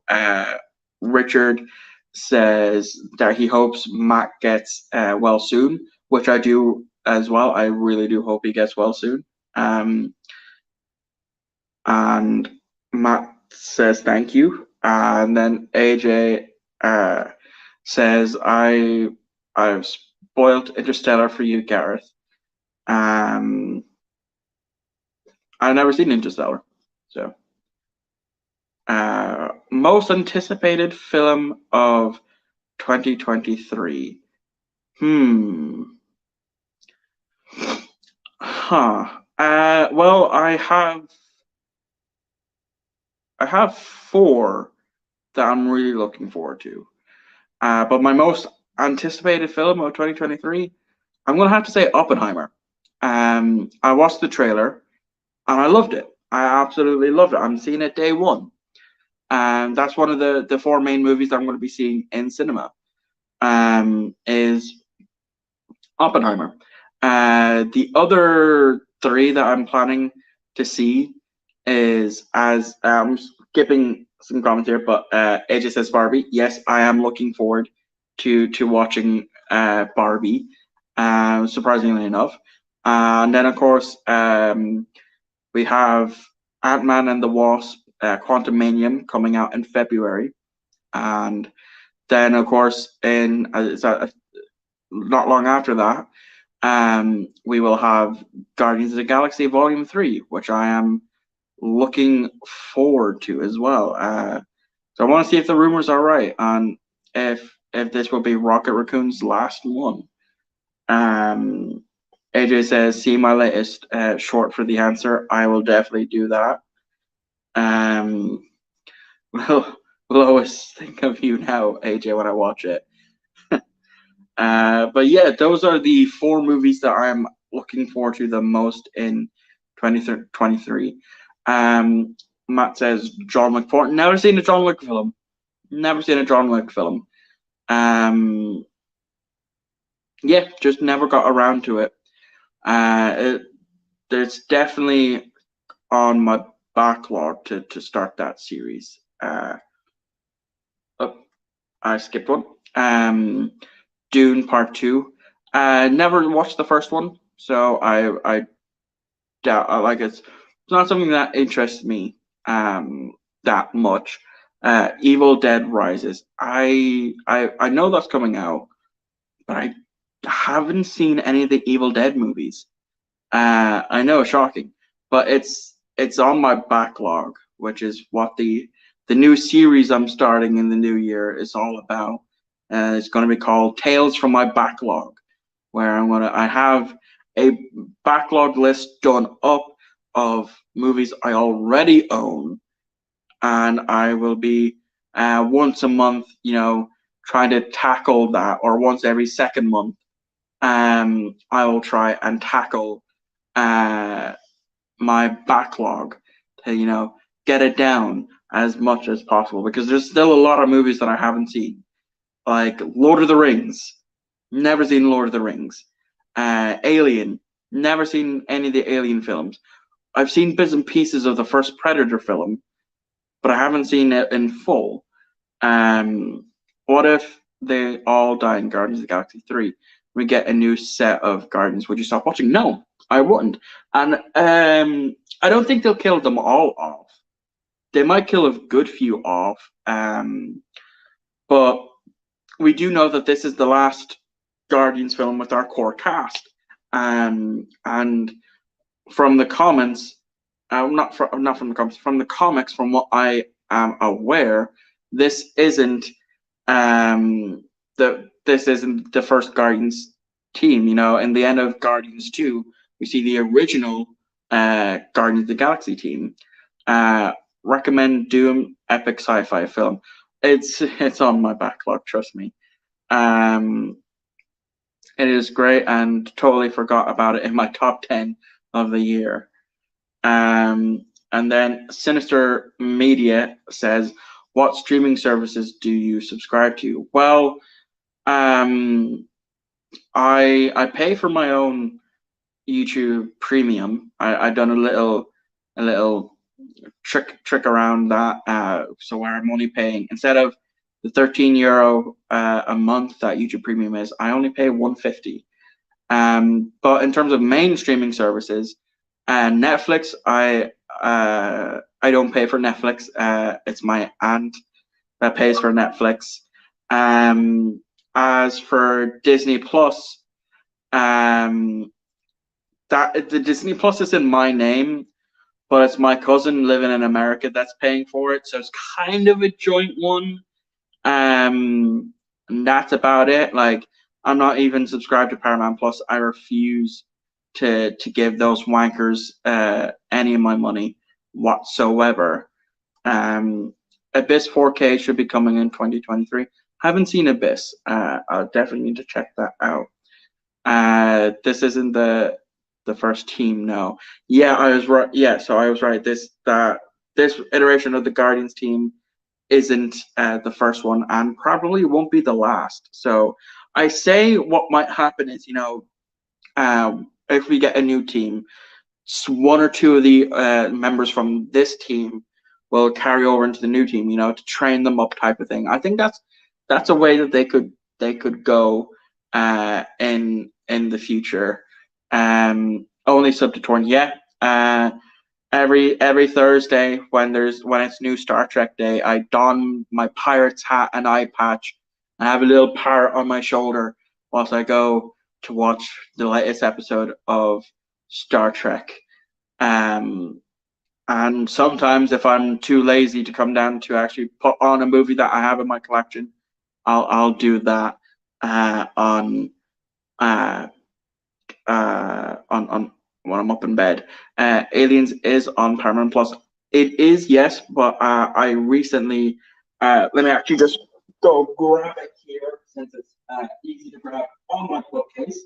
Richard says that he hopes Matt gets well soon, which I do as well. I really do hope he gets well soon. And Matt says thank you, and then AJ says I've spoiled Interstellar for you, Gareth. I've never seen Interstellar, so most anticipated film of 2023. Well, I have four that I'm really looking forward to. But my most anticipated film of 2023, I'm gonna have to say Oppenheimer. I watched the trailer and I loved it. I absolutely loved it. I'm seeing it day one. And that's one of the four main movies that I'm going to be seeing in cinema. Is Oppenheimer. The other three that I'm planning to see is as I'm skipping some comments here, but AJ says Barbie. Yes, I am looking forward to watching Barbie. Surprisingly enough, and then of course we have Ant-Man and the Wasp, Quantumanium coming out in February, and then of course in not long after that, we will have Guardians of the Galaxy Volume 3, which I am looking forward to as well. So I want to see if the rumors are right and if this will be Rocket Raccoon's last one. AJ says, see my latest short for the answer. I will definitely do that. We'll always think of you now, AJ, when I watch it. But yeah, those are the four movies that I'm looking forward to the most in 2023. Matt says John Wick 4. Never seen a John Wick film. Never seen a John Wick film. Yeah, just never got around to it. There's definitely on my backlog to start that series. I skipped one. Dune Part 2. Never watched the first one, so I doubt like it's not something that interests me that much. Evil Dead Rises. I know that's coming out, but I haven't seen any of the Evil Dead movies. I know, shocking, but it's on my backlog, which is what the new series I'm starting in the new year is all about. It's going to be called Tales from My Backlog, where I have a backlog list done up of movies I already own, and I will be once a month, trying to tackle that, or once every second month, I will try and tackle my backlog to, get it down as much as possible, because there's still a lot of movies that I haven't seen, like Lord of the Rings. Never seen Lord of the Rings. Alien. Never seen any of the Alien films. I've seen bits and pieces of the first Predator film, but I haven't seen it in full. What if they all die in Guardians of the Galaxy 3? We get a new set of Guardians. Would you stop watching? No, I wouldn't. And I don't think they'll kill them all off. They might kill a good few off. But we do know that this is the last Guardians film with our core cast. And from the comments, not from the comments, from the comics, from what I am aware, this isn't the first Guardians team. In the end of Guardians 2, we see the original Guardians of the Galaxy team. Recommend Doom, epic sci-fi film. It's on my backlog, trust me. It is great, and totally forgot about it in my top 10 of the year. And then Sinister Media says, what streaming services do you subscribe to? Well, I pay for my own YouTube Premium. I done a little trick around that. So where I'm only paying, instead of the €13 a month that YouTube Premium is, I only pay $1.50. But in terms of main streaming services, Netflix, I don't pay for Netflix. It's my aunt that pays for Netflix. As for Disney Plus, the Disney Plus is in my name, but it's my cousin living in America that's paying for it, so it's kind of a joint one. And that's about it. Like, I'm not even subscribed to Paramount Plus. I refuse to give those wankers any of my money whatsoever. Abyss 4K should be coming in 2023. Haven't seen Abyss. I'll definitely need to check that out. This isn't the first team, no. Yeah, I was right. Yeah, so I was right. This iteration of the Guardians team isn't the first one, and probably won't be the last. So I say what might happen is, if we get a new team, one or two of the members from this team will carry over into the new team, to train them up, type of thing. I think that's a way that they could go in the future. Only sub to torn, yeah. Every Thursday when it's new Star Trek Day, I don my pirate's hat and eye patch. I have a little parrot on my shoulder whilst I go to watch the latest episode of Star Trek. And sometimes, if I'm too lazy to come down to actually put on a movie that I have in my collection, I'll do that on when I'm up in bed. Aliens is on Paramount Plus. It is, yes, but I recently let me actually just go grab it here, since it's easy to grab on my bookcase.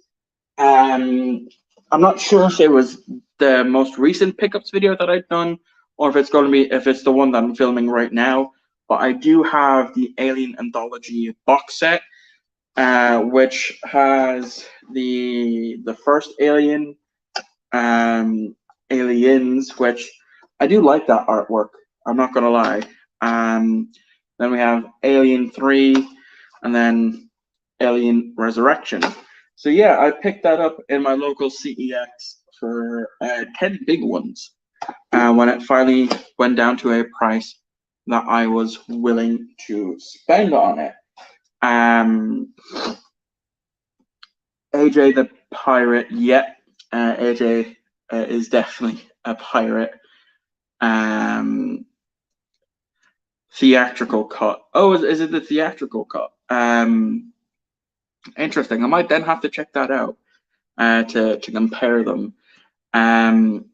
I'm not sure if it was the most recent pickups video that I've done, or if it's the one that I'm filming right now. But I do have the Alien Anthology box set, which has the first Alien, Aliens, which I do like that artwork. I'm not gonna lie. Then we have Alien 3, and then Alien Resurrection. So yeah, I picked that up in my local CEX for 10 big ones when it finally went down to a price that I was willing to spend on it. AJ the Pirate, yeah, AJ is definitely a pirate. Theatrical cut. Oh, is it the theatrical cut? Interesting. I might then have to check that out to compare them.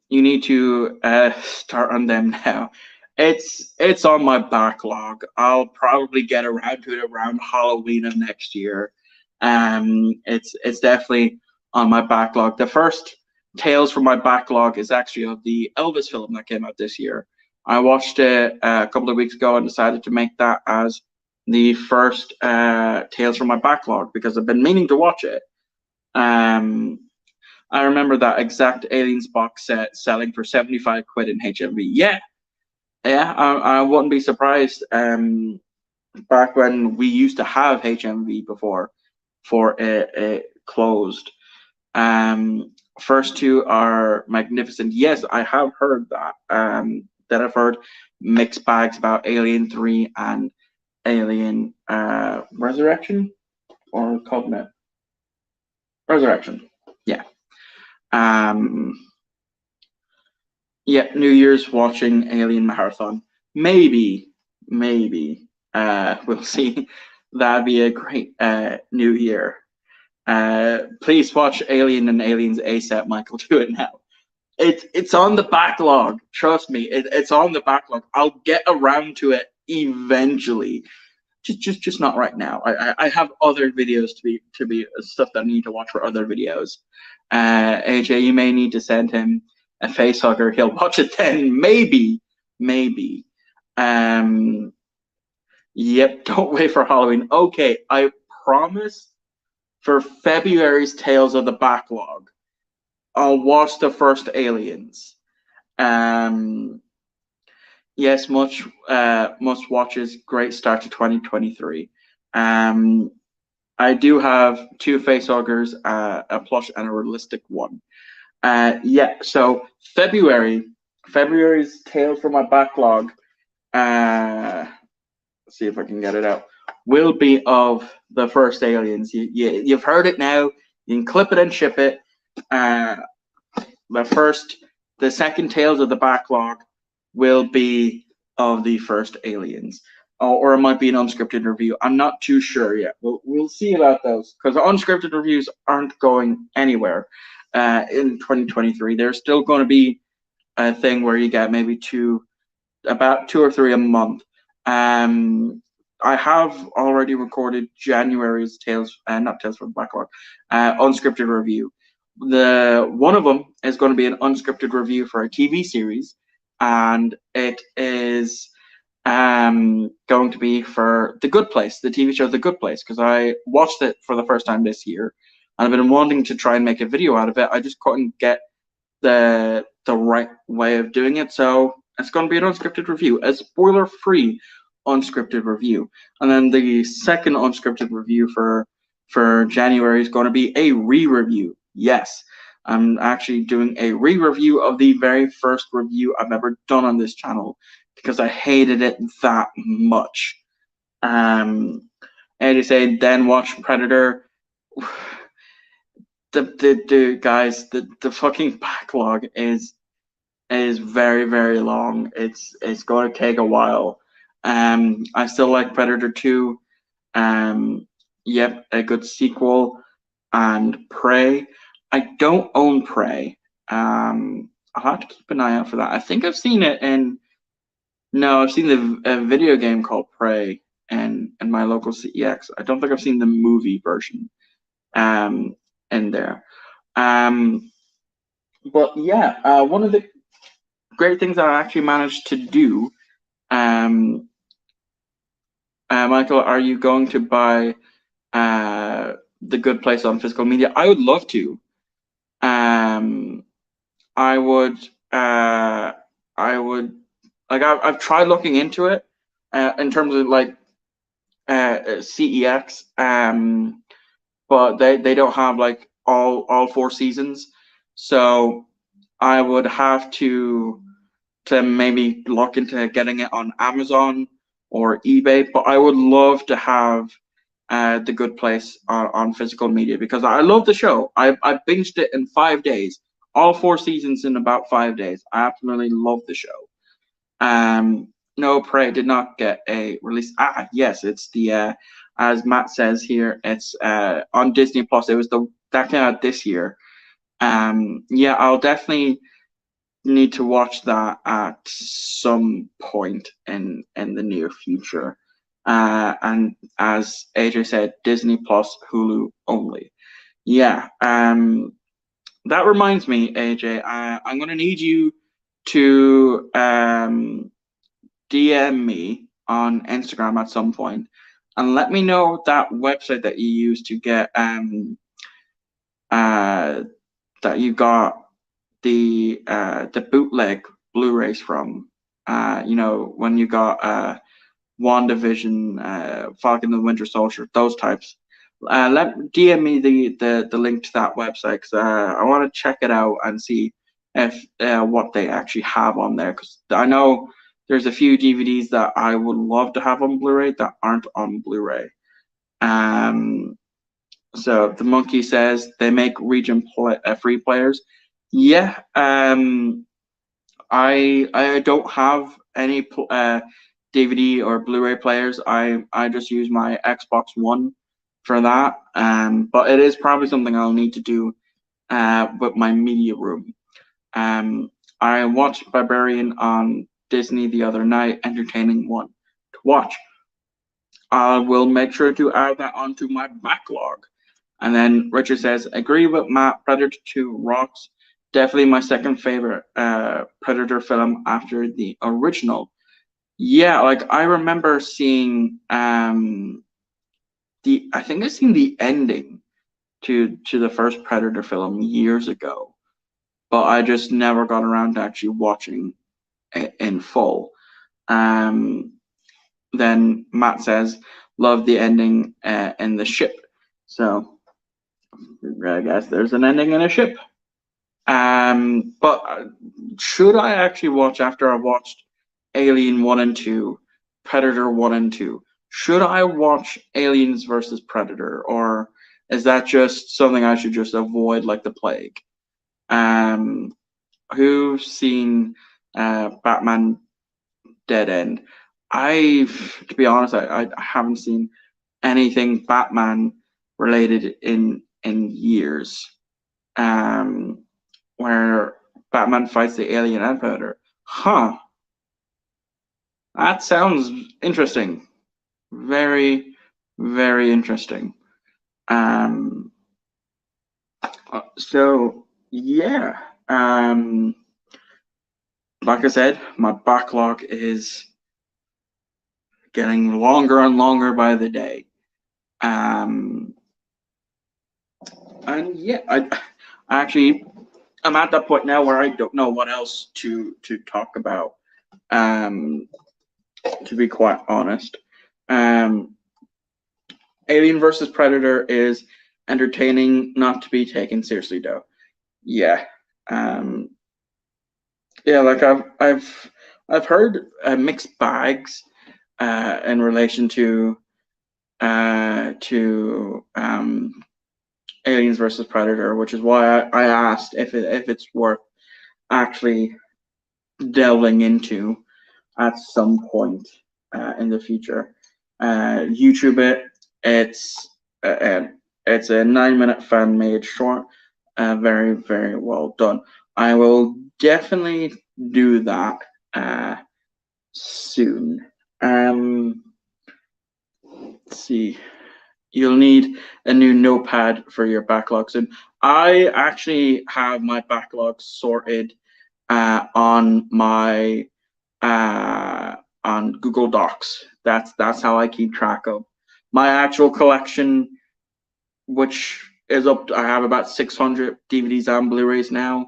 You need to start on them now. It's on my backlog. I'll probably get around to it around Halloween of next year. It's definitely on my backlog. The first Tales from my backlog is actually of the Elvis film that came out this year. I watched it a couple of weeks ago and decided to make that as the first Tales from my backlog because I've been meaning to watch it. I remember that exact Aliens box set selling for 75 quid in HMV. Yeah, I wouldn't be surprised. Back when we used to have HMV before it closed. First two are magnificent. Yes, I have heard that. Then I've heard mixed bags about Alien 3 and Alien Resurrection or Covenant. Resurrection. Yeah. Yeah, New Year's watching Alien Marathon. Maybe. We'll see. That'd be a great New Year. Please watch Alien and Aliens ASAP, Michael. Do it now. It's on the backlog. Trust me, it's on the backlog. I'll get around to it eventually. Just not right now. I have other videos to be stuff that I need to watch for other videos. AJ, you may need to send him a face hugger. He'll watch it then. Maybe. Yep. Don't wait for Halloween. Okay, I promise. For February's Tales of the Backlog, I'll watch the first Aliens. Yes, much watches. Great start to 2023. I do have two facehuggers, a plush and a realistic one. Yeah, so February's Tales from my backlog. Let's see if I can get it out. Will be of the first Aliens. You've heard it now. You can clip it and ship it. The second Tales of the Backlog will be of the first Aliens, or it might be an unscripted review. I'm not too sure yet. We'll see about those because unscripted reviews aren't going anywhere in 2023. There's still going to be a thing where you get maybe about two or three a month. I have already recorded January's not Tales from the Backlog, unscripted review. One of them is going to be an unscripted review for a TV series, and it is going to be for The Good Place, the TV show The Good Place, because I watched it for the first time this year, and I've been wanting to try and make a video out of it. I just couldn't get the right way of doing it, so it's going to be an unscripted review, a spoiler-free unscripted review. And then the second unscripted review for January is going to be a re-review. Yes, I'm actually doing a re-review of the very first review I've ever done on this channel because I hated it that much. And you say then watch Predator. The guys, the fucking backlog is very, very long. It's going to take a while. I still like Predator 2. Yep, a good sequel. And Prey. I don't own Prey. I'll have to keep an eye out for that. I think I've seen it I've seen a video game called Prey in my local CEX. I don't think I've seen the movie version in there. But yeah, one of the great things I actually managed to do, Michael, are you going to buy The Good Place on physical media? I would love to. I would like I've tried looking into it in terms of like CEX, but they don't have like all 4 seasons, so I would have to maybe look into getting it on Amazon or eBay. But I would love to have The Good Place on physical media because I love the show. I binged it in 5 days, all 4 seasons in about 5 days. I absolutely love the show. No, Prey did not get a release. Yes, it's the as Matt says here, it's on Disney Plus. It was that came out this year. Yeah, I'll definitely need to watch that at some point in the near future. And as AJ said, Disney Plus, Hulu only. Yeah. That reminds me, AJ, I'm gonna need you to DM me on Instagram at some point and let me know that website that you use to get that you got the bootleg Blu-rays from. You know, when you got WandaVision, Falcon and the Winter Soldier, those types. DM me the link to that website because I want to check it out and see if what they actually have on there, because I know there's a few DVDs that I would love to have on Blu-ray that aren't on Blu-ray. So the monkey says they make region free players. Yeah. I don't have any DVD or Blu-ray players. I just use my Xbox One for that. But it is probably something I'll need to do with my media room. I watched Barbarian on Disney the other night, entertaining one to watch. I will make sure to add that onto my backlog. And then Richard says, agree with Matt, Predator 2 rocks. Definitely my second favorite Predator film after the original. Yeah, like I remember seeing I think I seen the ending to the first Predator film years ago, but I just never got around to actually watching it in full. Then Matt says, love the ending in the ship. So I guess there's an ending in a ship. But should I actually watch, after I've watched Alien 1 and 2, Predator 1 and 2, should I watch Aliens versus Predator, or is that just something I should just avoid like the plague? Who's seen Batman Dead End? To be honest, I haven't seen anything Batman related in years. Where Batman fights the alien and Predator. Huh. That sounds interesting. Very, very interesting. So yeah. Like I said, my backlog is getting longer and longer by the day. And yeah, I actually I'm at that point now where I don't know what else to talk about. To be quite honest, Alien versus Predator is entertaining, not to be taken seriously though. Yeah, yeah. Like I've heard mixed bags in relation to Aliens versus Predator, which is why I asked if it's worth actually delving into at some point in the future. YouTube it. It's a 9-minute fan made short. Very, very well done. I will definitely do that soon. Let's see. You'll need a new notepad for your backlogs. And I actually have my backlog sorted on my on Google Docs. That's how I keep track of my actual collection, which is up. I have about 600 DVDs and Blu-rays now,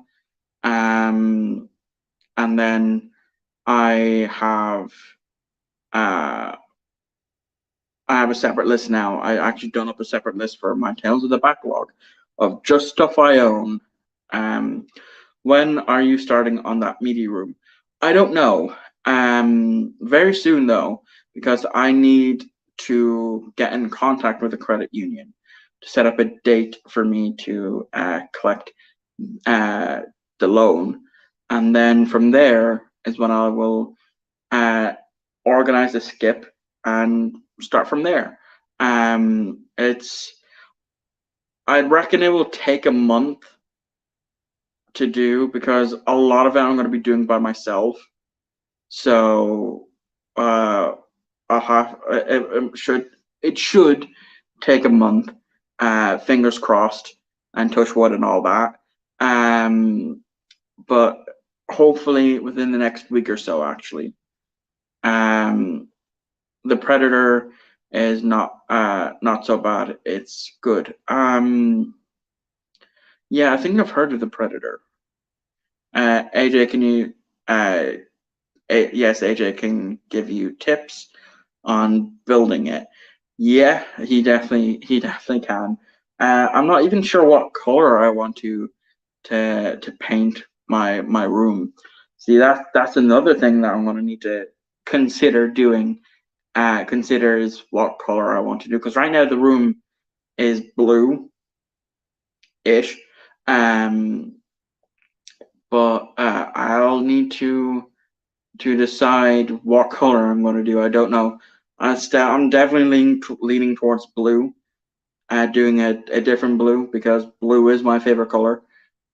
and then I have a separate list now. I actually done up a separate list for my Tales of the Backlog of just stuff I own. When are you starting on that media room? I don't know. Very soon though, because I need to get in contact with the credit union to set up a date for me to collect the loan, and then from there is when I will organize a skip and start from there. I reckon it will take a month to do because a lot of it I'm going to be doing by myself. So I'll have it should take a month. Fingers crossed and touch wood and all that. But hopefully within the next week or so, actually. The Predator is not so bad. It's good. Yeah, I think I've heard of the Predator. AJ, can you? Yes, AJ can give you tips on building it. Yeah, he definitely can. I'm not even sure what color I want to paint my room. See, that's another thing that I'm gonna need to consider doing. Consider is what color I want to do because right now the room is blue-ish. Um, but I'll need to decide what color I'm going to do. I don't know. I'm definitely leaning towards blue. Doing a different blue because blue is my favorite color.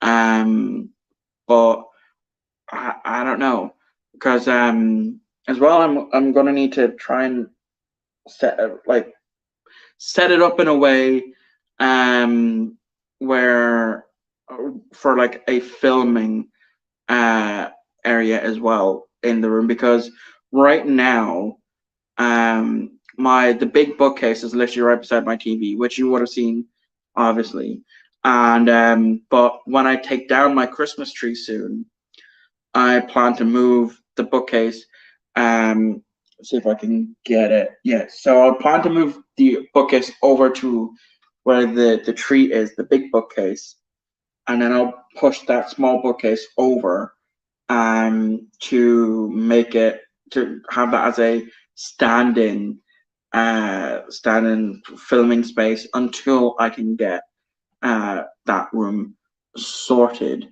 But I don't know because as well I'm gonna need to try and set set it up in a way um where for like a filming uh area as well in the room because right now the big bookcase is literally right beside my TV, which you would have seen obviously. And but when I take down my Christmas tree soon, I plan to move the bookcase. See if I can get it. Yeah, so I plan to move the bookcase over to where the tree is, the big bookcase, and then I'll push that small bookcase over to make it to have that as a stand-in filming space until I can get that room sorted.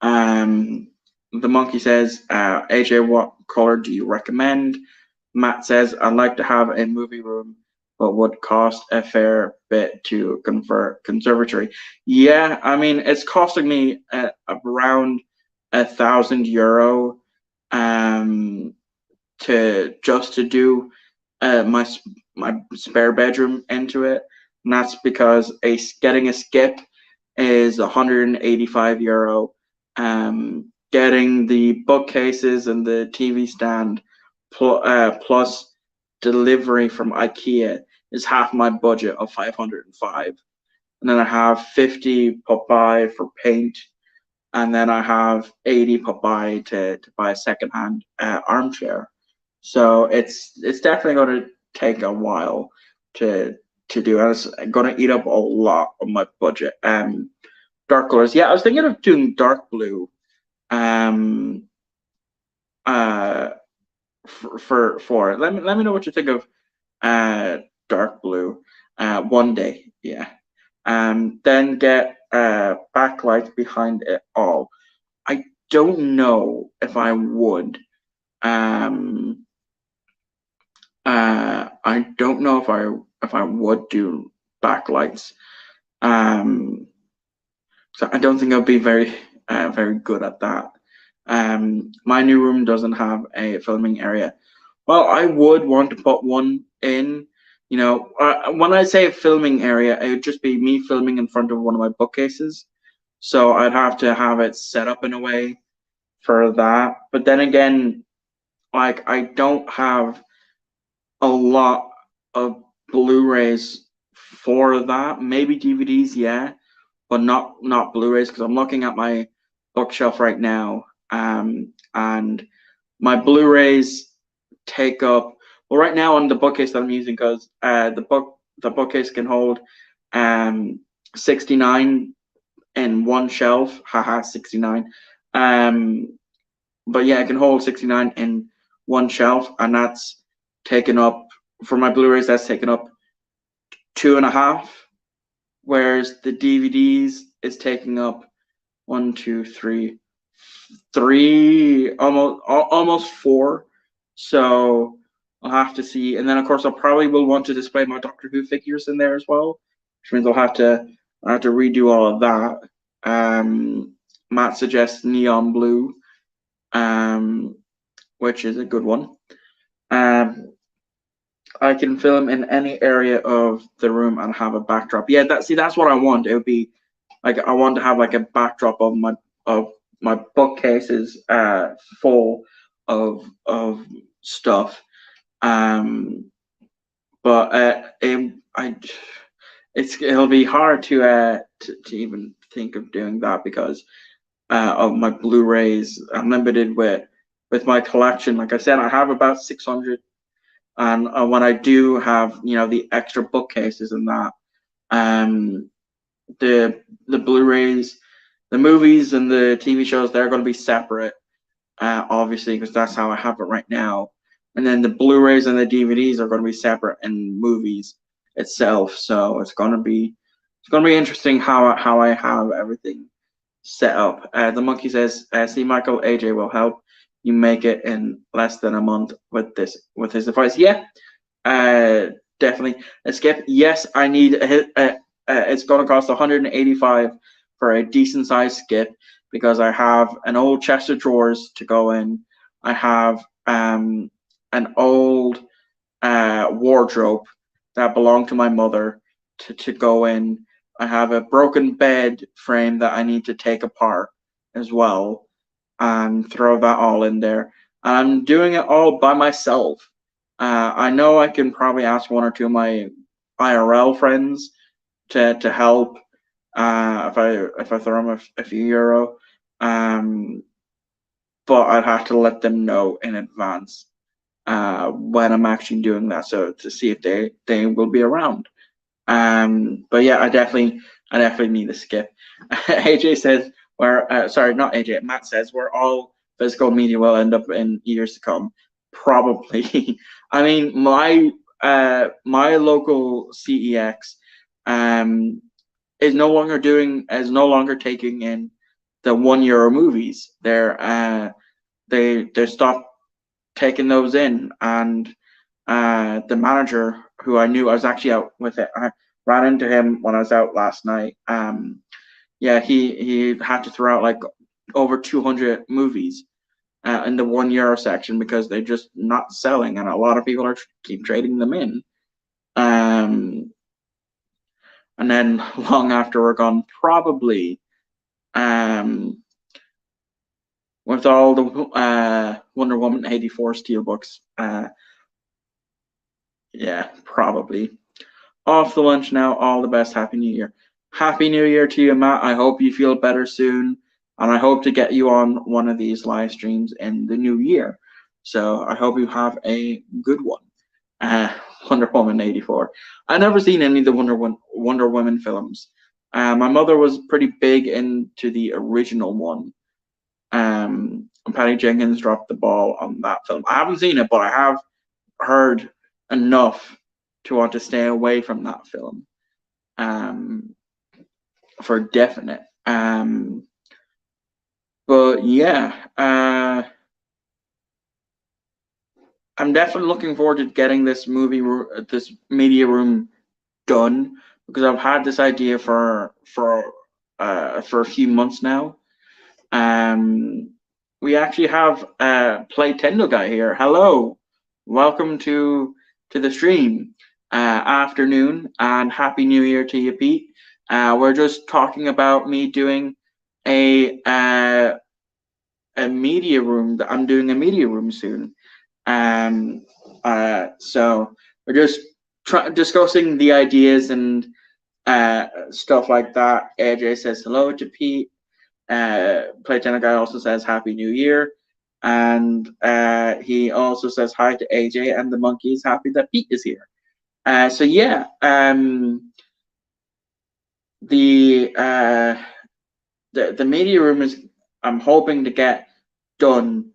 The monkey says, AJ, what color do you recommend? Matt says, I'd like to have a movie room, but would cost a fair bit to convert conservatory. Yeah, I mean, it's costing me around €1,000 to do my spare bedroom into it, and that's because getting a skip is €185. Getting the bookcases and the TV stand plus delivery from IKEA is half my budget of 505. And then I have 50 put by for paint, and then I have 80 put by to buy a secondhand armchair. So it's definitely going to take a while to do, and it's going to eat up a lot of my budget. Dark colors. Yeah, I was thinking of doing dark blue. Um, uh, for it. Let me know what you think of dark blue. One day, yeah. Then get backlight behind it all. I don't know if I would. I don't know if I would do backlights. So I don't think I'll be very good at that. My new room doesn't have a filming area. Well, I would want to put one in. You know, when I say a filming area, it would just be me filming in front of one of my bookcases. So I'd have to have it set up in a way for that. But then again, like I don't have a lot of Blu-rays for that. Maybe DVDs, yeah, but not Blu-rays because I'm looking at my bookshelf right now, and my Blu-rays take up. Well, right now on the bookcase that I'm using, because the bookcase can hold 69 in one shelf. Haha, 69. But yeah, it can hold 69 in one shelf, and that's taken up for my Blu-rays. That's taken up 2.5, whereas the DVDs is taking up 1, 2, 3, 3, almost 4. So I'll have to see. And then of course I probably will want to display my Doctor Who figures in there as well, which means I'll have to redo all of that. Matt suggests neon blue, um, which is a good one. Um, I can film in any area of the room and have a backdrop. Yeah, that's what I want. It would be like I want to have like a backdrop of my bookcases full of stuff. Um, but it'll be hard to even think of doing that because of my Blu-rays. I'm limited with my collection. Like I said, I have about 600, and when I do have the extra bookcases and that, um, the Blu-rays, the movies and the TV shows, they're going to be separate, obviously, because that's how I have it right now. And then the Blu-rays and the DVDs are going to be separate in movies itself. So it's going to be interesting how I have everything set up. The monkey says, "See, Michael, AJ will help you make it in less than a month with his advice." Yeah, definitely. A skip. Yes, I need it's going to cost 185 for a decent sized skip because I have an old chest of drawers to go in. I have an old wardrobe that belonged to my mother to go in. I have a broken bed frame that I need to take apart as well and throw that all in there. And I'm doing it all by myself. I know I can probably ask one or two of my IRL friends to help if I throw them a few euro. But I'd have to let them know in advance when I'm actually doing that, so to see if they will be around. But yeah, I definitely need a skip. AJ says sorry, not AJ. Matt says where all physical media will end up in years to come. Probably. I mean, my local CEX is no longer taking in the €1 movies. They stopped taking those in, and the manager, who I knew, I was actually out with it. I ran into him when I was out last night. Yeah, he had to throw out like over 200 movies in the €1 section because they're just not selling, and a lot of people keep trading them in. And then long after we're gone, probably with all the Wonder Woman 84 steelbooks. Yeah, probably. Off the lunch now. All the best. Happy New Year. Happy New Year to you, Matt. I hope you feel better soon. And I hope to get you on one of these live streams in the new year. So I hope you have a good one. Wonder Woman 84. I've never seen any of the Wonder Woman films. My mother was pretty big into the original one. And Patty Jenkins dropped the ball on that film. I haven't seen it, but I have heard enough to want to stay away from that film. For definite. But yeah, I'm definitely looking forward to getting this media room done because I've had this idea for a few months now. We actually have Playtendo guy here. Hello, welcome to the stream. Afternoon and happy New Year to you, Pete. We're just talking about me doing a media room. I'm doing a media room soon. So we're just discussing the ideas and stuff like that. AJ says hello to Pete. Playtender guy also says Happy New Year. And he also says hi to AJ, and the monkey is happy that Pete is here. So yeah, the media room is, I'm hoping to get done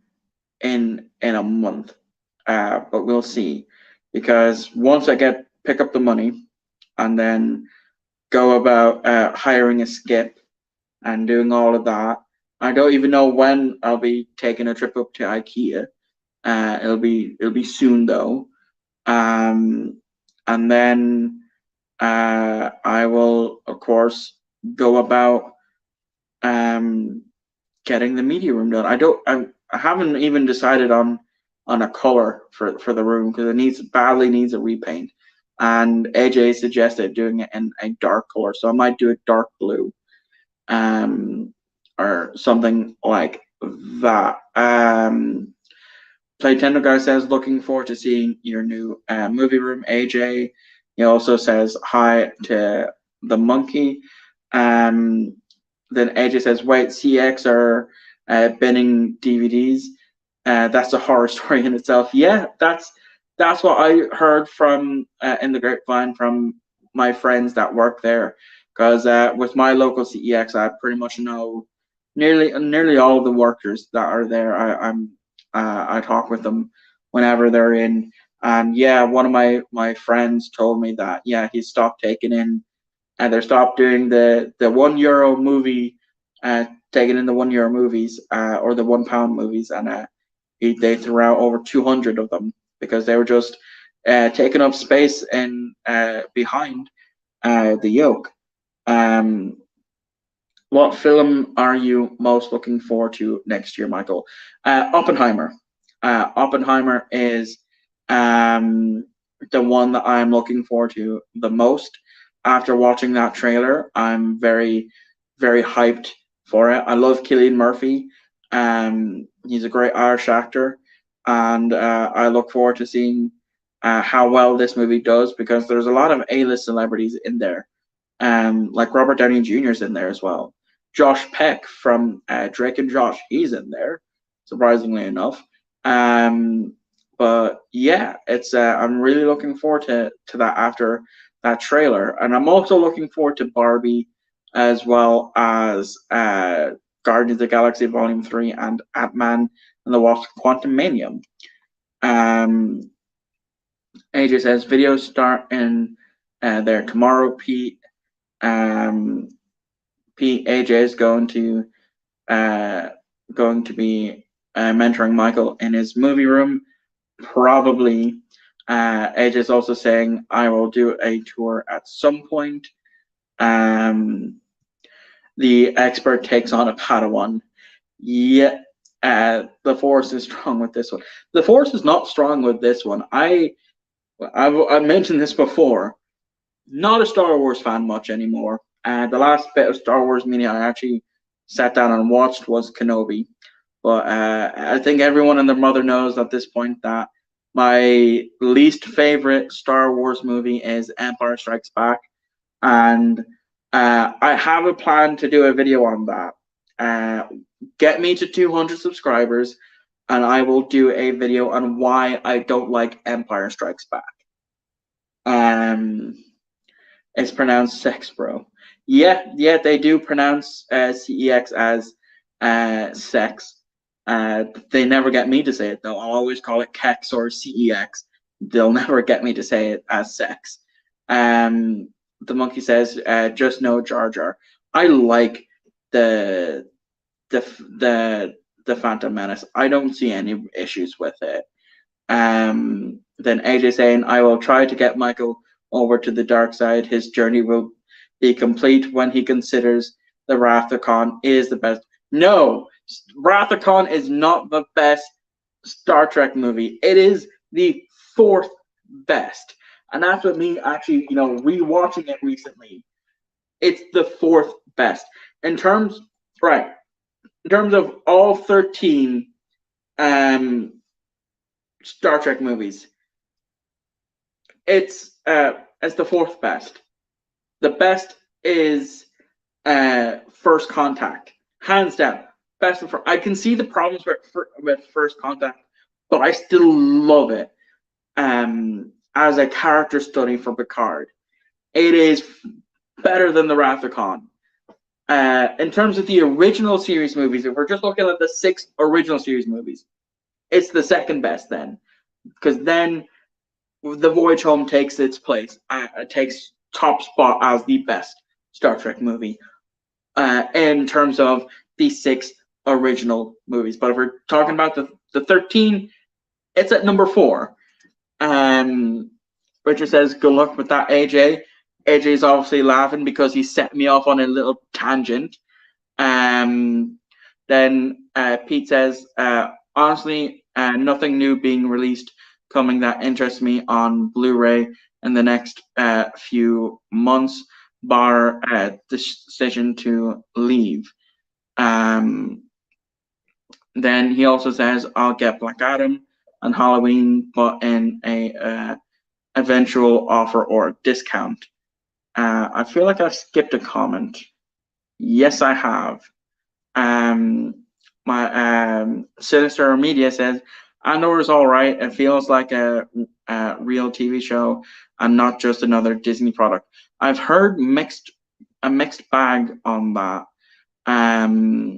in a month, but we'll see, because once I pick up the money and then go about hiring a skip and doing all of that, I don't even know when I'll be taking a trip up to IKEA. It'll be soon though. And then I will, of course, go about getting the media room done. I haven't even decided on a color for the room because it badly needs a repaint. And AJ suggested doing it in a dark color, so I might do it dark blue, or something like that. Playtendo Guy says, looking forward to seeing your new movie room, AJ. He also says hi to the monkey. Then AJ says, wait, CX are binning DVDs. That's a horror story in itself. Yeah, that's what I heard from in the grapevine from my friends that work there. Because with my local CEX, I pretty much know nearly all of the workers that are there. I talk with them whenever they're in, and yeah, one of my friends told me that he stopped taking in, and they stopped doing the €1 movie, taking in the €1 movies, or the £1 movies, and they threw out over 200 of them because they were just taking up space in behind the yoke. What film are you most looking forward to next year, Michael? Oppenheimer. Oppenheimer is the one that I'm looking forward to the most. After watching that trailer, I'm very, very hyped for it. I love Cillian Murphy. He's a great Irish actor, and I look forward to seeing how well this movie does because there's a lot of A-list celebrities in there. Like Robert Downey Jr. is in there as well. Josh Peck from Drake and Josh, he's in there, surprisingly enough. But yeah, it's I'm really looking forward to that after that trailer, and I'm also looking forward to Barbie, as well as Guardians of the Galaxy Volume 3 and Ant-Man and the Wasp: Quantumania. AJ says videos start in there tomorrow. Pete AJ is going to be mentoring Michael in his movie room, probably. AJ is also saying I will do a tour at some point. The expert takes on a Padawan. Yeah, the Force is strong with this one. The Force is not strong with this one. I've mentioned this before. Not a Star Wars fan much anymore. The last bit of Star Wars media I actually sat down and watched was Kenobi. But I think everyone and their mother knows at this point that my least favorite Star Wars movie is Empire Strikes Back. And I have a plan to do a video on that. Get me to 200 subscribers, and I will do a video on why I don't like Empire Strikes Back. It's pronounced sex, bro. Yeah, they do pronounce CEX as sex. They never get me to say it though. I'll always call it Kex or CEX. They'll never get me to say it as sex. The monkey says, just no Jar Jar. I like the Phantom Menace. I don't see any issues with it. Then AJ saying, I will try to get Michael over to the dark side. His journey will be complete when he considers the Wrath of Khan is the best. No, Wrath of Khan is not the best Star Trek movie. It is the 4th best. And that's what me actually, rewatching it recently. It's the 4th best. In terms of all 13 Star Trek movies, it's the 4th best. The best is First Contact, hands down. Best of, I can see the problems with First Contact, but I still love it. As a character study for Picard, it is better than the Wrath of Khan. In terms of the original series movies, if we're just looking at the 6 original series movies, it's the 2nd best then, because then The Voyage Home takes its place. It takes top spot as the best Star Trek movie in terms of the 6 original movies. But if we're talking about the 13, it's at number 4. Richard says, "Good luck with that, AJ." AJ's obviously laughing because he set me off on a little tangent. Then Pete says, honestly, nothing new being released coming that interests me on Blu-ray in the next few months, bar decision to leave. Then he also says, I'll get Black Adam on Halloween, but in a eventual offer or discount. I feel like I've skipped a comment. Yes, I have. My Sinister Media says Andor is all right. It feels like a real TV show and not just another Disney product. I've heard a mixed bag on that. I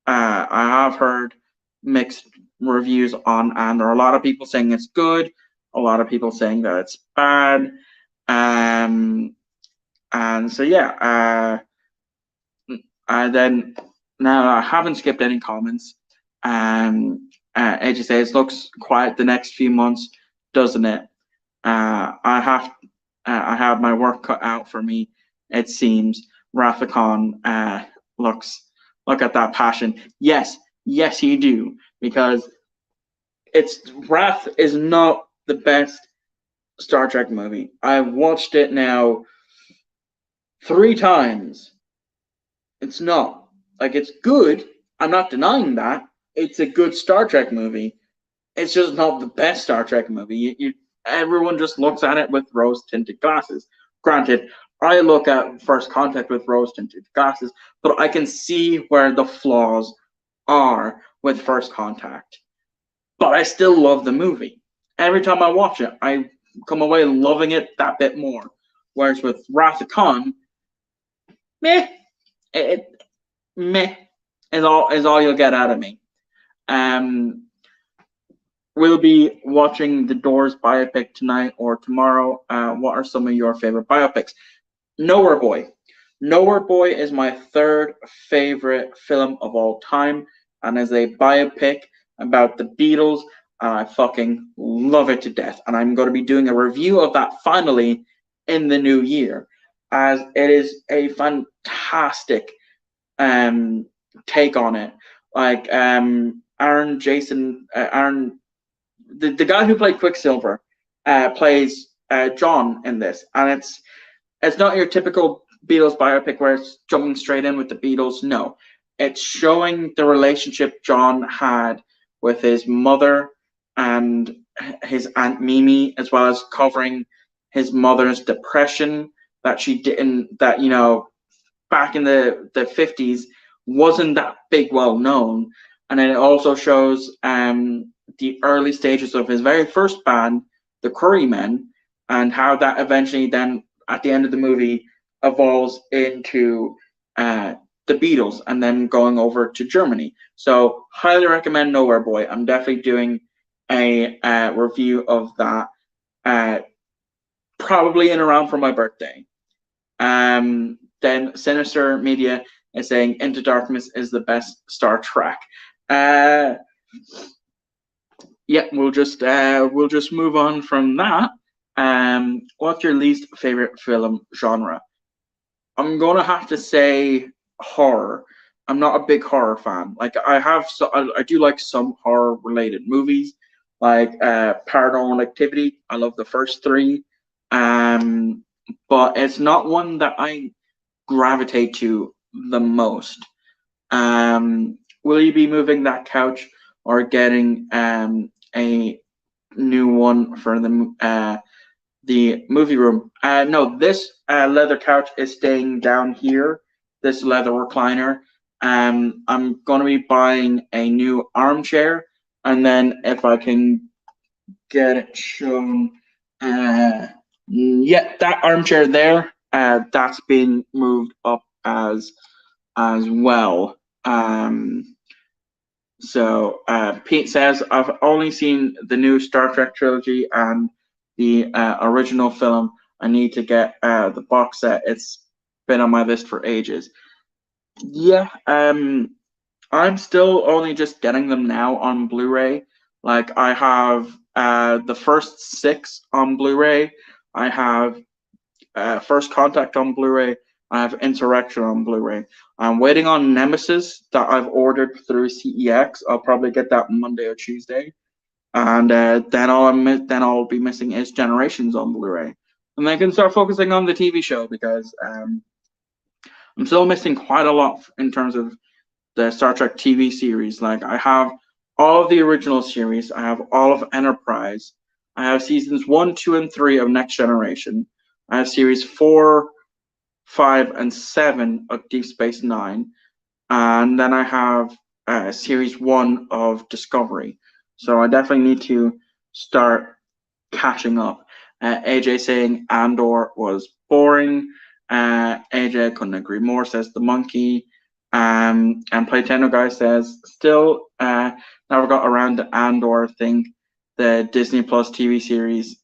have heard mixed reviews on Andor. A lot of people saying it's good. A lot of people saying that it's bad. And so yeah. Then now I haven't skipped any comments. AJ says looks quiet the next few months, doesn't it? I have my work cut out for me. It seems. Rathacon look at that passion. Yes, you do, because Wrath is not the best Star Trek movie. I've watched it now 3 times. It's not. Like, it's good. I'm not denying that. It's a good Star Trek movie. It's just not the best Star Trek movie. Everyone just looks at it with rose-tinted glasses. Granted, I look at First Contact with rose-tinted glasses, but I can see where the flaws are with First Contact. But I still love the movie. Every time I watch it, I come away loving it that bit more. Whereas with Wrath of Khan, meh is all you'll get out of me. We'll be watching the Doors biopic tonight or tomorrow. What are some of your favorite biopics? Nowhere Boy. Nowhere Boy is my 3rd favorite film of all time, and is a biopic about the Beatles. I fucking love it to death, and I'm going to be doing a review of that finally in the new year, as it is a fantastic take on it. Like Aaron, the guy who played Quicksilver, plays John in this, and it's not your typical Beatles biopic where it's jumping straight in with the Beatles. No, it's showing the relationship John had with his mother and his Aunt Mimi, as well as covering his mother's depression that she didn't, that, you know, back in the 50s wasn't that big well known. And then it also shows the early stages of his very first band, the Quarrymen, and how that eventually then at the end of the movie evolves into the Beatles, and then going over to Germany. So highly recommend Nowhere Boy. I'm definitely doing a review of that probably in around for my birthday. Then Sinister Media is saying Into Darkness is the best Star Trek. Yeah, we'll just move on from that. What's your least favorite film genre? I'm gonna have to say horror. I'm not a big horror fan. Like, I do like some horror related movies, like Paranormal Activity. I love the first 3, but it's not one that I gravitate to the most. Will you be moving that couch or getting a new one for the movie room? No, this leather couch is staying down here. This leather recliner. I'm going to be buying a new armchair, and then if I can get it shown, yeah, that armchair there, that's been moved up as well. So Pete says, I've only seen the new Star Trek trilogy and the original film. I need to get the box set. It's been on my list for ages. Yeah, I'm still only just getting them now on Blu-ray. Like, I have the first 6 on Blu-ray. I have First Contact on Blu-ray. I have Insurrection on Blu-ray. I'm waiting on Nemesis that I've ordered through CEX. I'll probably get that Monday or Tuesday, and then I'll be missing is Generations on Blu-ray, and I can start focusing on the TV show because I'm still missing quite a lot in terms of the Star Trek TV series. Like I have all of the original series. I have all of Enterprise. I have seasons 1, 2, and 3 of Next Generation. I have series 4, 5, and 7 of Deep Space Nine, and then I have series 1 of Discovery. So I definitely need to start catching up. AJ saying Andor was boring. AJ couldn't agree more, says the monkey. And Playtendo guy says still never got around to Andor. Think the Disney Plus TV series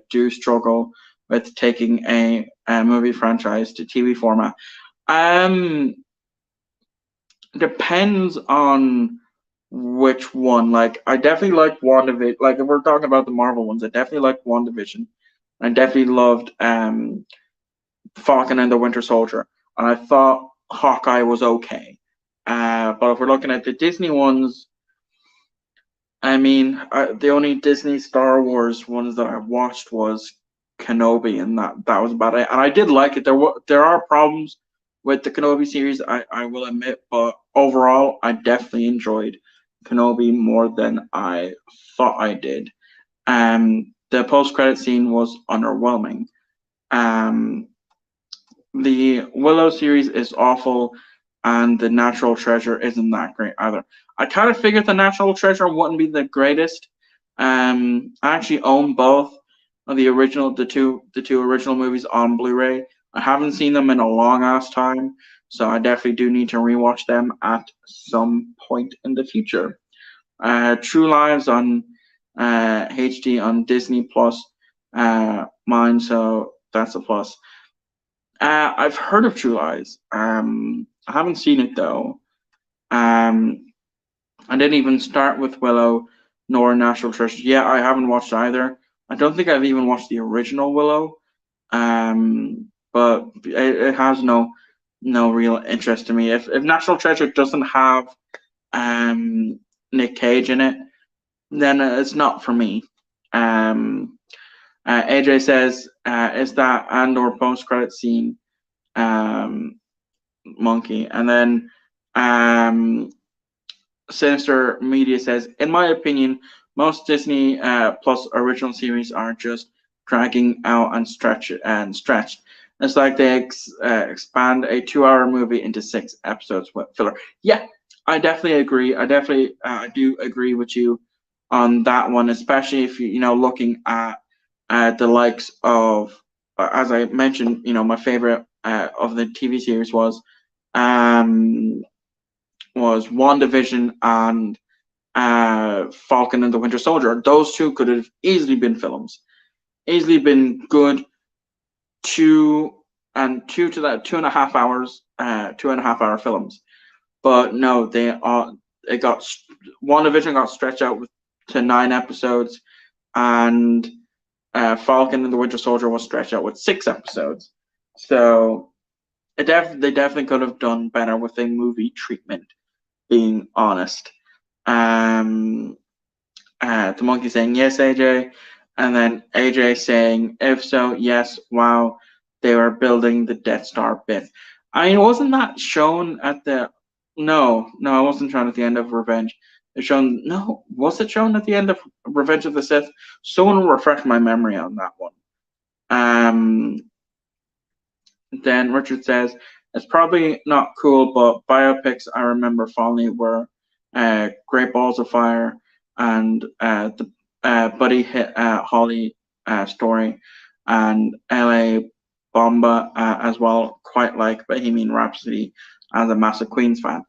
do struggle with taking a movie franchise to TV format. Depends on which one. Like I definitely like WandaVision. Like if we're talking about the Marvel ones, I definitely like WandaVision. I definitely loved Falcon and the Winter Soldier, and I thought Hawkeye was okay. But if we're looking at the Disney ones, I mean, the only Disney Star Wars ones that I watched was Kenobi, and that was about it. And I did like it. There are problems with the Kenobi series, I will admit, but overall, I definitely enjoyed Kenobi more than I thought I did. The post-credit scene was underwhelming. The Willow series is awful, and the Natural Treasure isn't that great either. I kind of figured the Natural Treasure wouldn't be the greatest. I actually own both of the two original movies on Blu-ray. I haven't seen them in a long ass time, so I definitely do need to rewatch them at some point in the future. True Lives on HD on Disney Plus, mine, so that's a plus. I've heard of True Lies. I haven't seen it though. I didn't even start with Willow nor Natural Treasure. Yeah, I haven't watched either. I don't think I've even watched the original Willow. But it has no real interest to me. If Natural Treasure doesn't have Nick Cage in it, then it's not for me. AJ says, is that Andor post-credit scene monkey? And then Sinister Media says, in my opinion, most Disney Plus original series are just dragging out and stretched. It's like they expand a 2-hour movie into 6 episodes with filler. Yeah, I definitely agree. I do agree with you on that one, especially if you looking at the likes of, as I mentioned, my favorite of the TV series was WandaVision and Falcon and the Winter Soldier. Those two could have easily been films, easily been good 2.5 hours, 2.5 hour films. But no, WandaVision got stretched out to 9 episodes, and Falcon and the Winter Soldier was stretched out with 6 episodes. So they definitely could have done better with a movie treatment, being honest. The monkey saying yes, AJ, and then AJ saying if so, yes. Wow, they were building the Death Star bit. I mean, wasn't that shown at the? No, it wasn't shown at the end of Revenge. Was it shown at the end of Revenge of the Sith? Someone refresh my memory on that one. Then Richard says, it's probably not cool, but biopics I remember fondly were Great Balls of Fire and the Buddy Holly story, and L.A. Bomba as well, quite like Bohemian Rhapsody as a massive Queens fan.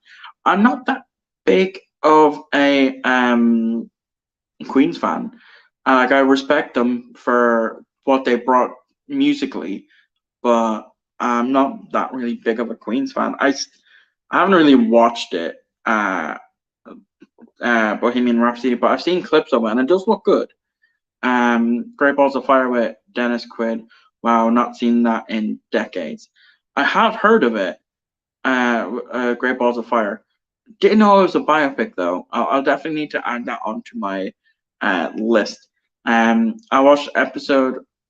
I'm not that big of a Queens fan. Like I respect them for what they brought musically, but I'm not that really big of a Queens fan. I haven't really watched it, Bohemian Rhapsody, but I've seen clips of it and it does look good. Great Balls of Fire with Dennis Quaid. Wow, not seen that in decades. I have heard of it. Great Balls of Fire. Didn't know it was a biopic though. I'll definitely need to add that onto my list. I watched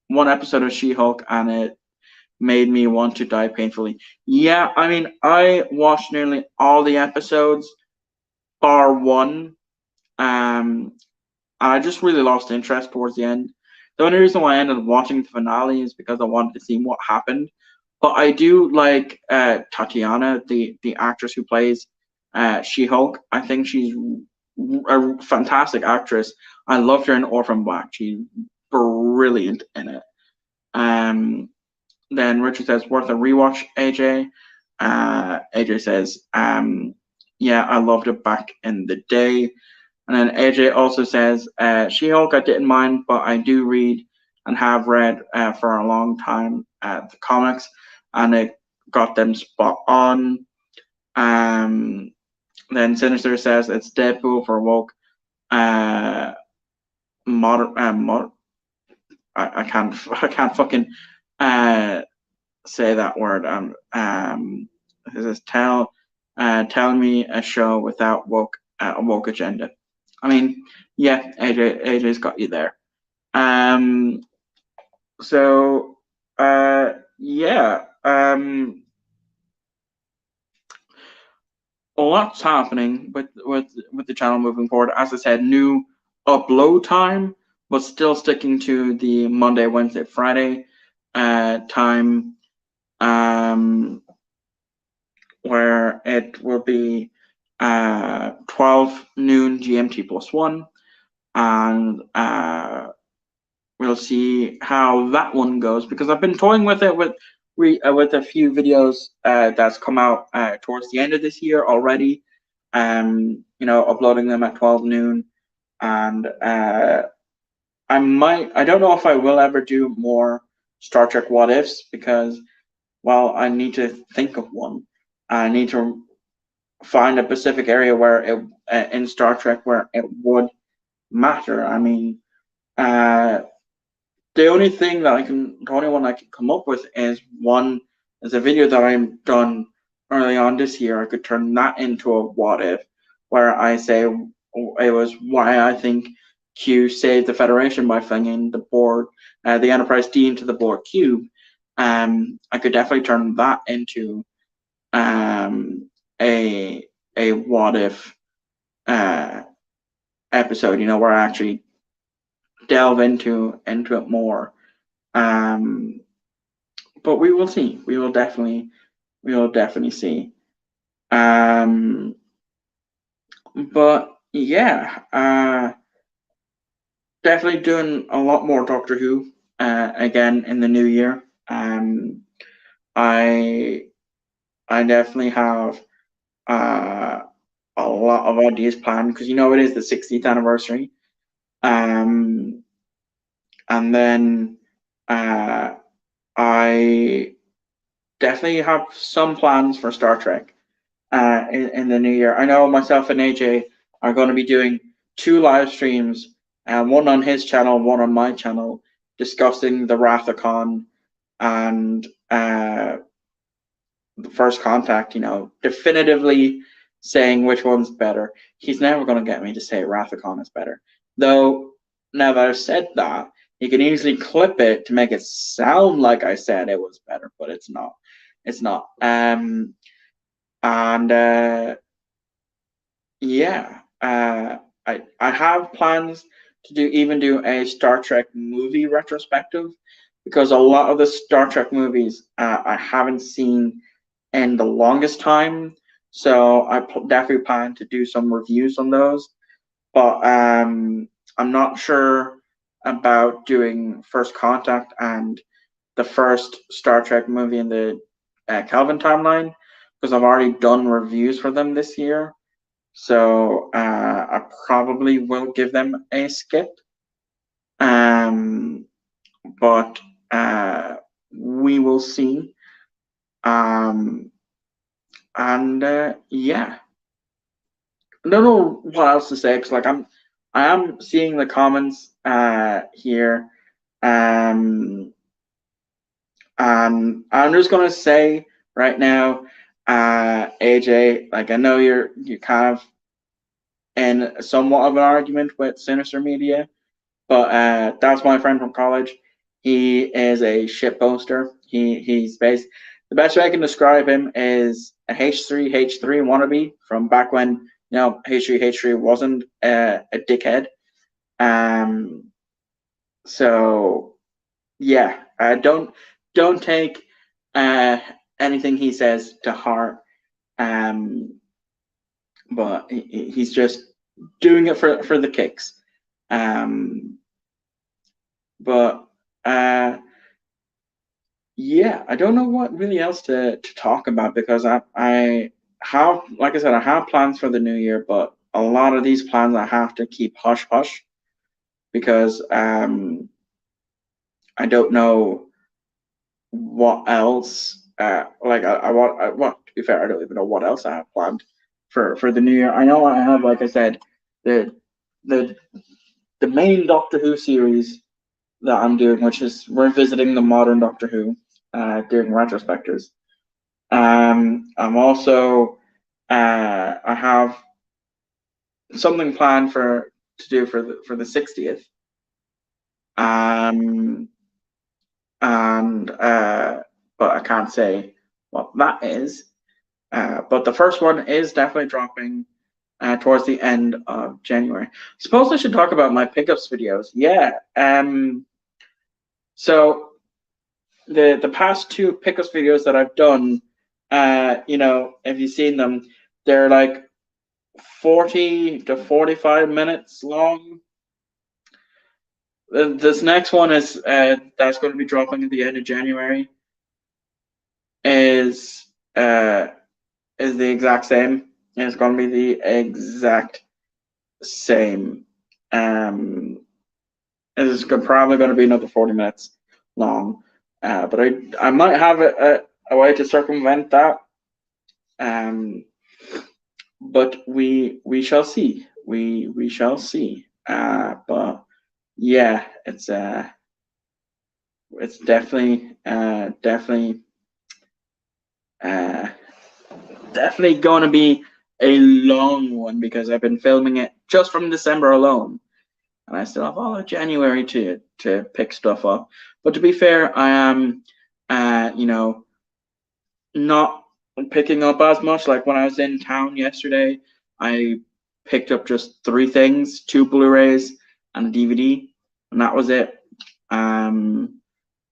one episode of She-Hulk, and it made me want to die painfully. Yeah, I mean, I watched nearly all the episodes, bar one. I just really lost interest towards the end. The only reason why I ended up watching the finale is because I wanted to see what happened. But I do like Tatiana, the actress who plays She-Hulk. I think she's a fantastic actress. I loved her in Orphan Black. She's brilliant in it. Um, then Richard says, worth a rewatch, AJ. AJ says, yeah, I loved it back in the day. And then AJ also says, She-Hulk I didn't mind, but I do read and have read for a long time the comics, and it got them spot on. Then Sinister says it's Deadpool for woke. I can't fucking say that word. This is tell me a show without a woke agenda. I mean, yeah, AJ's got you there. So yeah, lots happening with the channel moving forward. As I said, new upload time, but still sticking to the Monday, Wednesday, Friday time, where it will be 12 noon GMT +1, and we'll see how that one goes, because I've been toying with it with a few videos that's come out towards the end of this year already. Uploading them at 12 noon, and I don't know if I will ever do more Star Trek What Ifs, because, well, I need to think of one. I need to find a specific area where it in Star Trek where it would matter. I mean, the only one I can come up with is a video that I've done early on this year. I could turn that into a what if, where I say it was why I think Q saved the Federation by flinging the Enterprise D into the Borg cube. I could definitely turn that into a what if episode. Where I actually delve into it more. But we will see. We will definitely see. But yeah, definitely doing a lot more Doctor Who again in the new year. I definitely have a lot of ideas planned, because it is the 60th anniversary. And then I definitely have some plans for Star Trek in the new year. I know myself and AJ are going to be doing 2 live streams, one on his channel, one on my channel, discussing the Wrath of Khan and the First Contact, definitively saying which one's better. He's never going to get me to say Wrath of Khan is better. Though, now that I've said that, you can easily clip it to make it sound like I said it was better, but it's not. It's not. And yeah, I have plans to do a Star Trek movie retrospective, because a lot of the Star Trek movies I haven't seen in the longest time, so I definitely plan to do some reviews on those. But I'm not sure about doing First Contact and the first Star Trek movie in the Kelvin timeline, because I've already done reviews for them this year. So I probably will give them a skip. But we will see. And yeah, I don't know what else to say, because I am seeing the comments here. And I'm just gonna say right now, AJ, like I know you're kind of in somewhat of an argument with Sinister Media, but that's my friend from college. He is a shit poster. He's based. The best way I can describe him is a H3 wannabe from back when H3 wasn't a dickhead. Um. So yeah, don't take anything he says to heart. Um. But he's just doing it for the kicks. Um. But yeah, I don't know what really else to talk about because I have, like I said, I have plans for the new year, but a lot of these plans I have to keep hush hush because I don't know what else. Like I want. Well, to be fair, I don't even know what else I have planned for the new year. I know I have, like I said, the the the main Doctor Who series that I'm doing, which is revisiting the modern Doctor Who, doing retrospectors. I'm also I have something planned to do for the 60th. Um, and but I can't say what that is. But the first one is definitely dropping towards the end of January. Suppose I should talk about my pickups videos. Yeah. So the past two pickups videos that I've done, if you've seen them, they're like 40 to 45 minutes long. This next one is that's going to be dropping at the end of January. Is uh is the exact same. It's going to be the exact same. It's probably going to be another 40 minutes long. But I might have a way to circumvent that. Um, but we shall see. We shall see. But yeah, it's uh, definitely going to be a long one because I've been filming it just from December alone, and I still have all of January to pick stuff up. But to be fair, I am, not picking up as much. Like when I was in town yesterday, I picked up just three things: two Blu-rays and a DVD, and that was it. And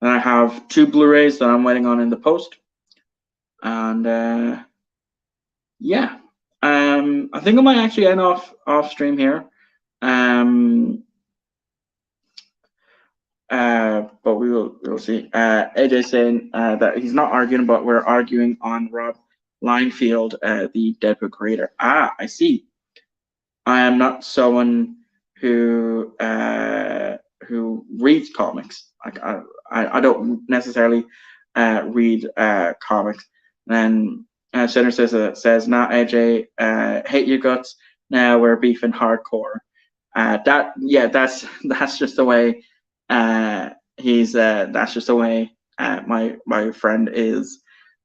I have two Blu-rays that I'm waiting on in the post, and yeah, I think I might actually end off stream here. But we'll see. AJ saying that he's not arguing, but we're arguing on Rob Liefeld, the Deadpool creator. Ah, I see. I am not someone who reads comics. Like I don't necessarily read comics. And Center says not AJ, hate your guts. Now we're beefing hardcore. That's just the way he's that's just the way my friend is.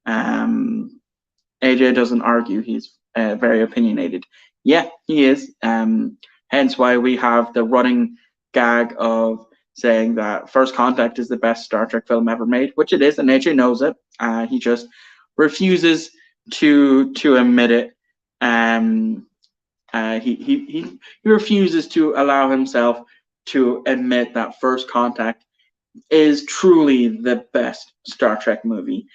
AJ doesn't argue. He's very opinionated. Yeah, he is. Hence why we have the running gag of saying that First Contact is the best Star Trek film ever made, which it is, and AJ knows it. He just refuses to admit it. He refuses to allow himself to admit that First Contact is truly the best Star Trek movie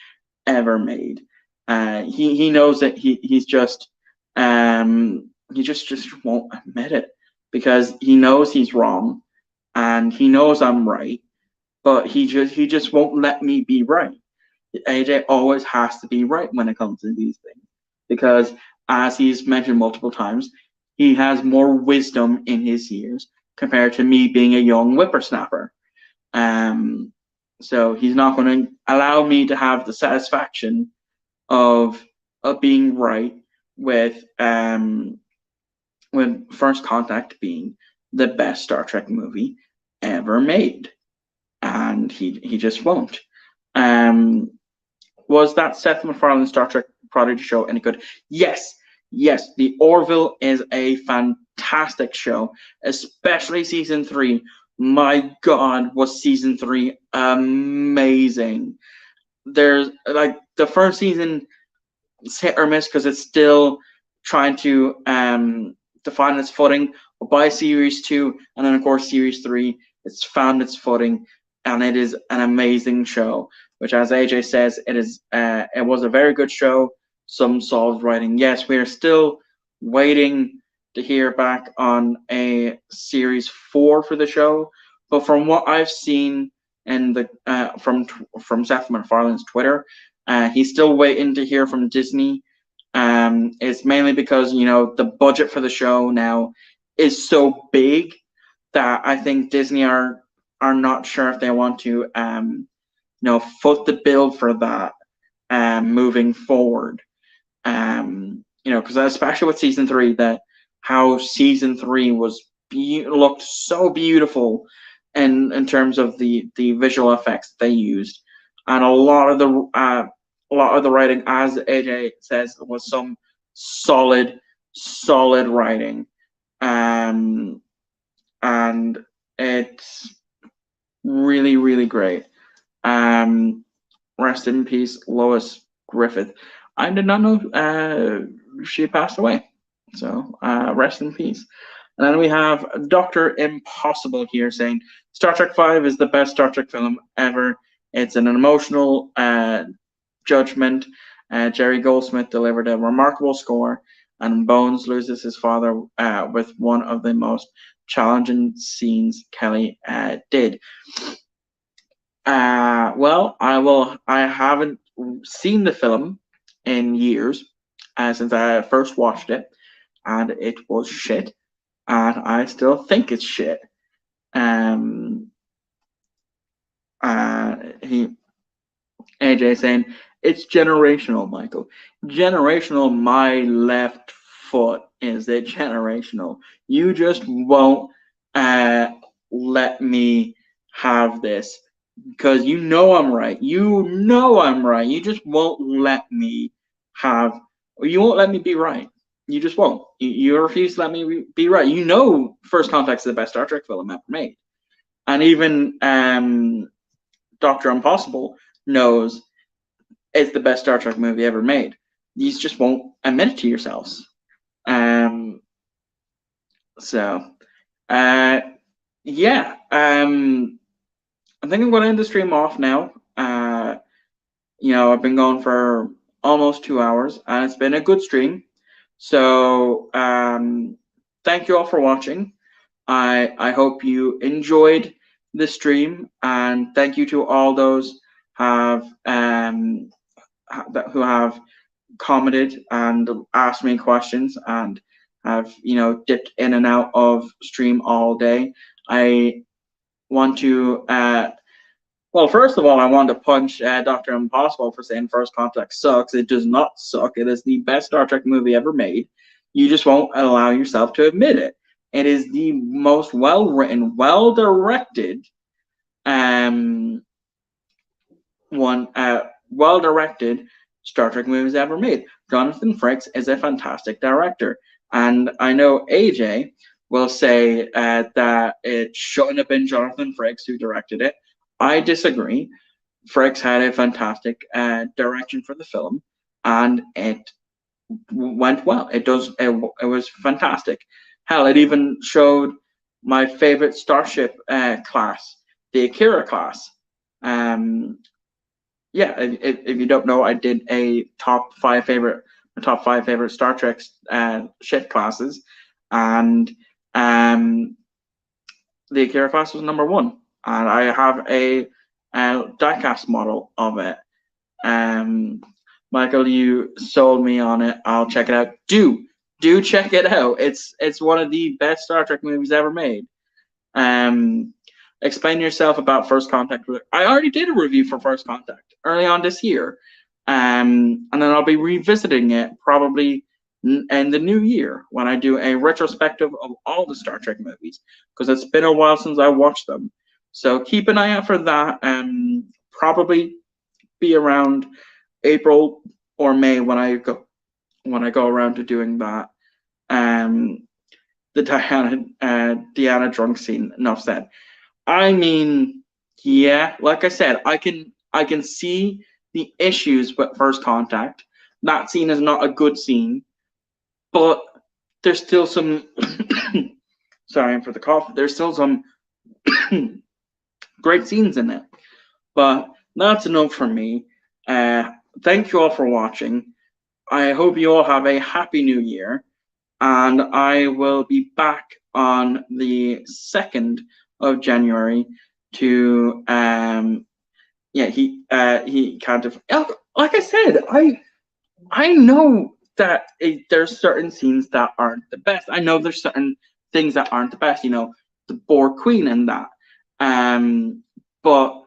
ever made. He knows that he just won't admit it because he knows he's wrong and he knows I'm right, but he just won't let me be right. AJ always has to be right when it comes to these things because, as he's mentioned multiple times, he has more wisdom in his years compared to me being a young whippersnapper. So he's not going to allow me to have the satisfaction of being right with First Contact being the best Star Trek movie ever made, and he just won't. Was that Seth MacFarlane Star Trek Prodigy show any good? Yes, yes. The Orville is a fantastic show, especially season 3. My God, was season 3 amazing. There's like the first season is hit or miss because it's still trying to define its footing. But by series 2, and then of course series 3, it's found its footing, and it is an amazing show. Which, as AJ says, it was a very good show. Some solid writing. Yes, we are still waiting to hear back on a series 4 for the show. But from what I've seen in the from Seth MacFarlane's Twitter, he's still waiting to hear from Disney. It's mainly because the budget for the show now is so big that I think Disney are not sure if they want to foot the bill for that moving forward. Because especially with season 3, that how season 3 looked so beautiful in terms of the visual effects they used, and a lot of the writing, as AJ says, was some solid writing, and it's really, really great. Rest in peace, Lois Griffith. I did not know she passed away. So rest in peace. And then we have Dr. Impossible here saying Star Trek V is the best Star Trek film ever. It's an emotional judgment. Jerry Goldsmith delivered a remarkable score, and Bones loses his father with one of the most challenging scenes Kelly did. Well, I haven't seen the film in years since I first watched it, and it was shit, and I still think it's shit. AJ saying it's generational, Michael. Generational. My left foot is it generational. You just won't let me have this. Because I'm right. I'm right. You just won't let me you won't let me be right. You just won't. You refuse to let me be right. First Contact is the best Star Trek film ever made. And even Dr. Impossible knows it's the best Star Trek movie ever made. You just won't admit it to yourselves. Yeah. I think I'm going to end the stream off now. I've been going for almost 2 hours, and it's been a good stream. So, thank you all for watching. I hope you enjoyed the stream, and thank you to all those who have commented and asked me questions and have dipped in and out of stream all day. I want to well, first of all, I want to punch Dr. Impossible for saying First Contact sucks. It does not suck. It is the best Star Trek movie ever made. You just won't allow yourself to admit it. It is the most well-written, well-directed well-directed Star Trek movies ever made. Jonathan Frakes is a fantastic director. And I know AJ will say that it shouldn't have been Jonathan Frakes who directed it. I disagree. Frakes had a fantastic direction for the film, and it went well. It was fantastic. Hell, it even showed my favorite starship class, the Akira class. Yeah, if you don't know, I did a top five favorite Star Trek ship classes, and the Akira class was number 1. And I have a diecast model of it. Michael, you sold me on it. I'll check it out. Do check it out. It's one of the best Star Trek movies ever made. Explain yourself about First Contact. I already did a review for First Contact early on this year, and then I'll be revisiting it probably in the new year when I do a retrospective of all the Star Trek movies, because it's been a while since I watched them. So keep an eye out for that. Probably be around April or May when I go around to doing that. The Diana drunk scene. Enough said. I mean, yeah, like I said, I can see the issues with First Contact. That scene is not a good scene, but there's still some. Sorry for the cough. There's still some great scenes in it. But that's enough for me. Thank you all for watching. I hope you all have a happy new year, and I will be back on the 2nd of January to he kind of, like I said, I know that there's certain scenes that aren't the best. I know there's certain things that aren't the best, you know, the Borg Queen and that. But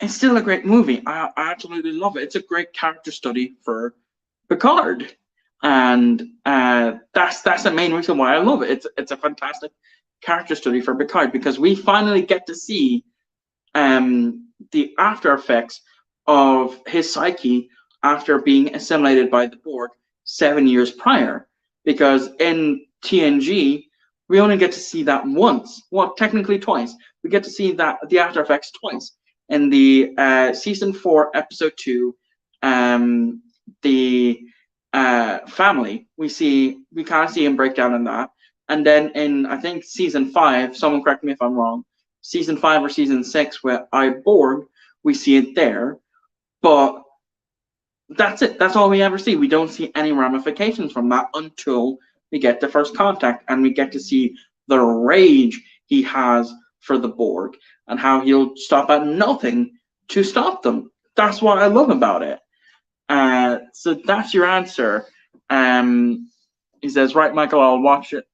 it's still a great movie. I absolutely love it. It's a great character study for Picard, and that's the main reason why I love it. It's a fantastic character study for Picard, because we finally get to see the after effects of his psyche after being assimilated by the Borg 7 years prior. Because in TNG, we only get to see that once. Well, technically twice. We get to see that the after effects twice. In the season 4, episode 2, the family, we kind of see him break down in that. And then in, I think, season 5, someone correct me if I'm wrong, season 5 or season 6 with I, Borg, we see it there. But that's it. That's all we ever see. We don't see any ramifications from that until we get to First Contact, and we get to see the rage he has for the Borg and how he'll stop at nothing to stop them. That's what I love about it. So that's your answer. He says, right, Michael, I'll watch it.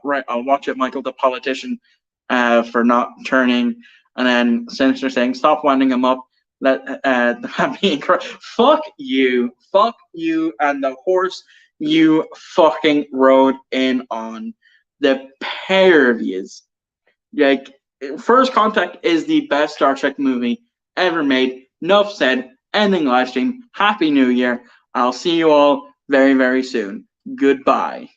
Right, I'll watch it, Michael, the politician, for not turning. And then Sinister saying, stop winding him up. Let that be incorrect. Fuck you, and the horse you fucking rode in on. The pair of yous. Like, First Contact is the best Star Trek movie ever made. Enough said. Ending live stream. Happy New Year. I'll see you all very, very soon. Goodbye.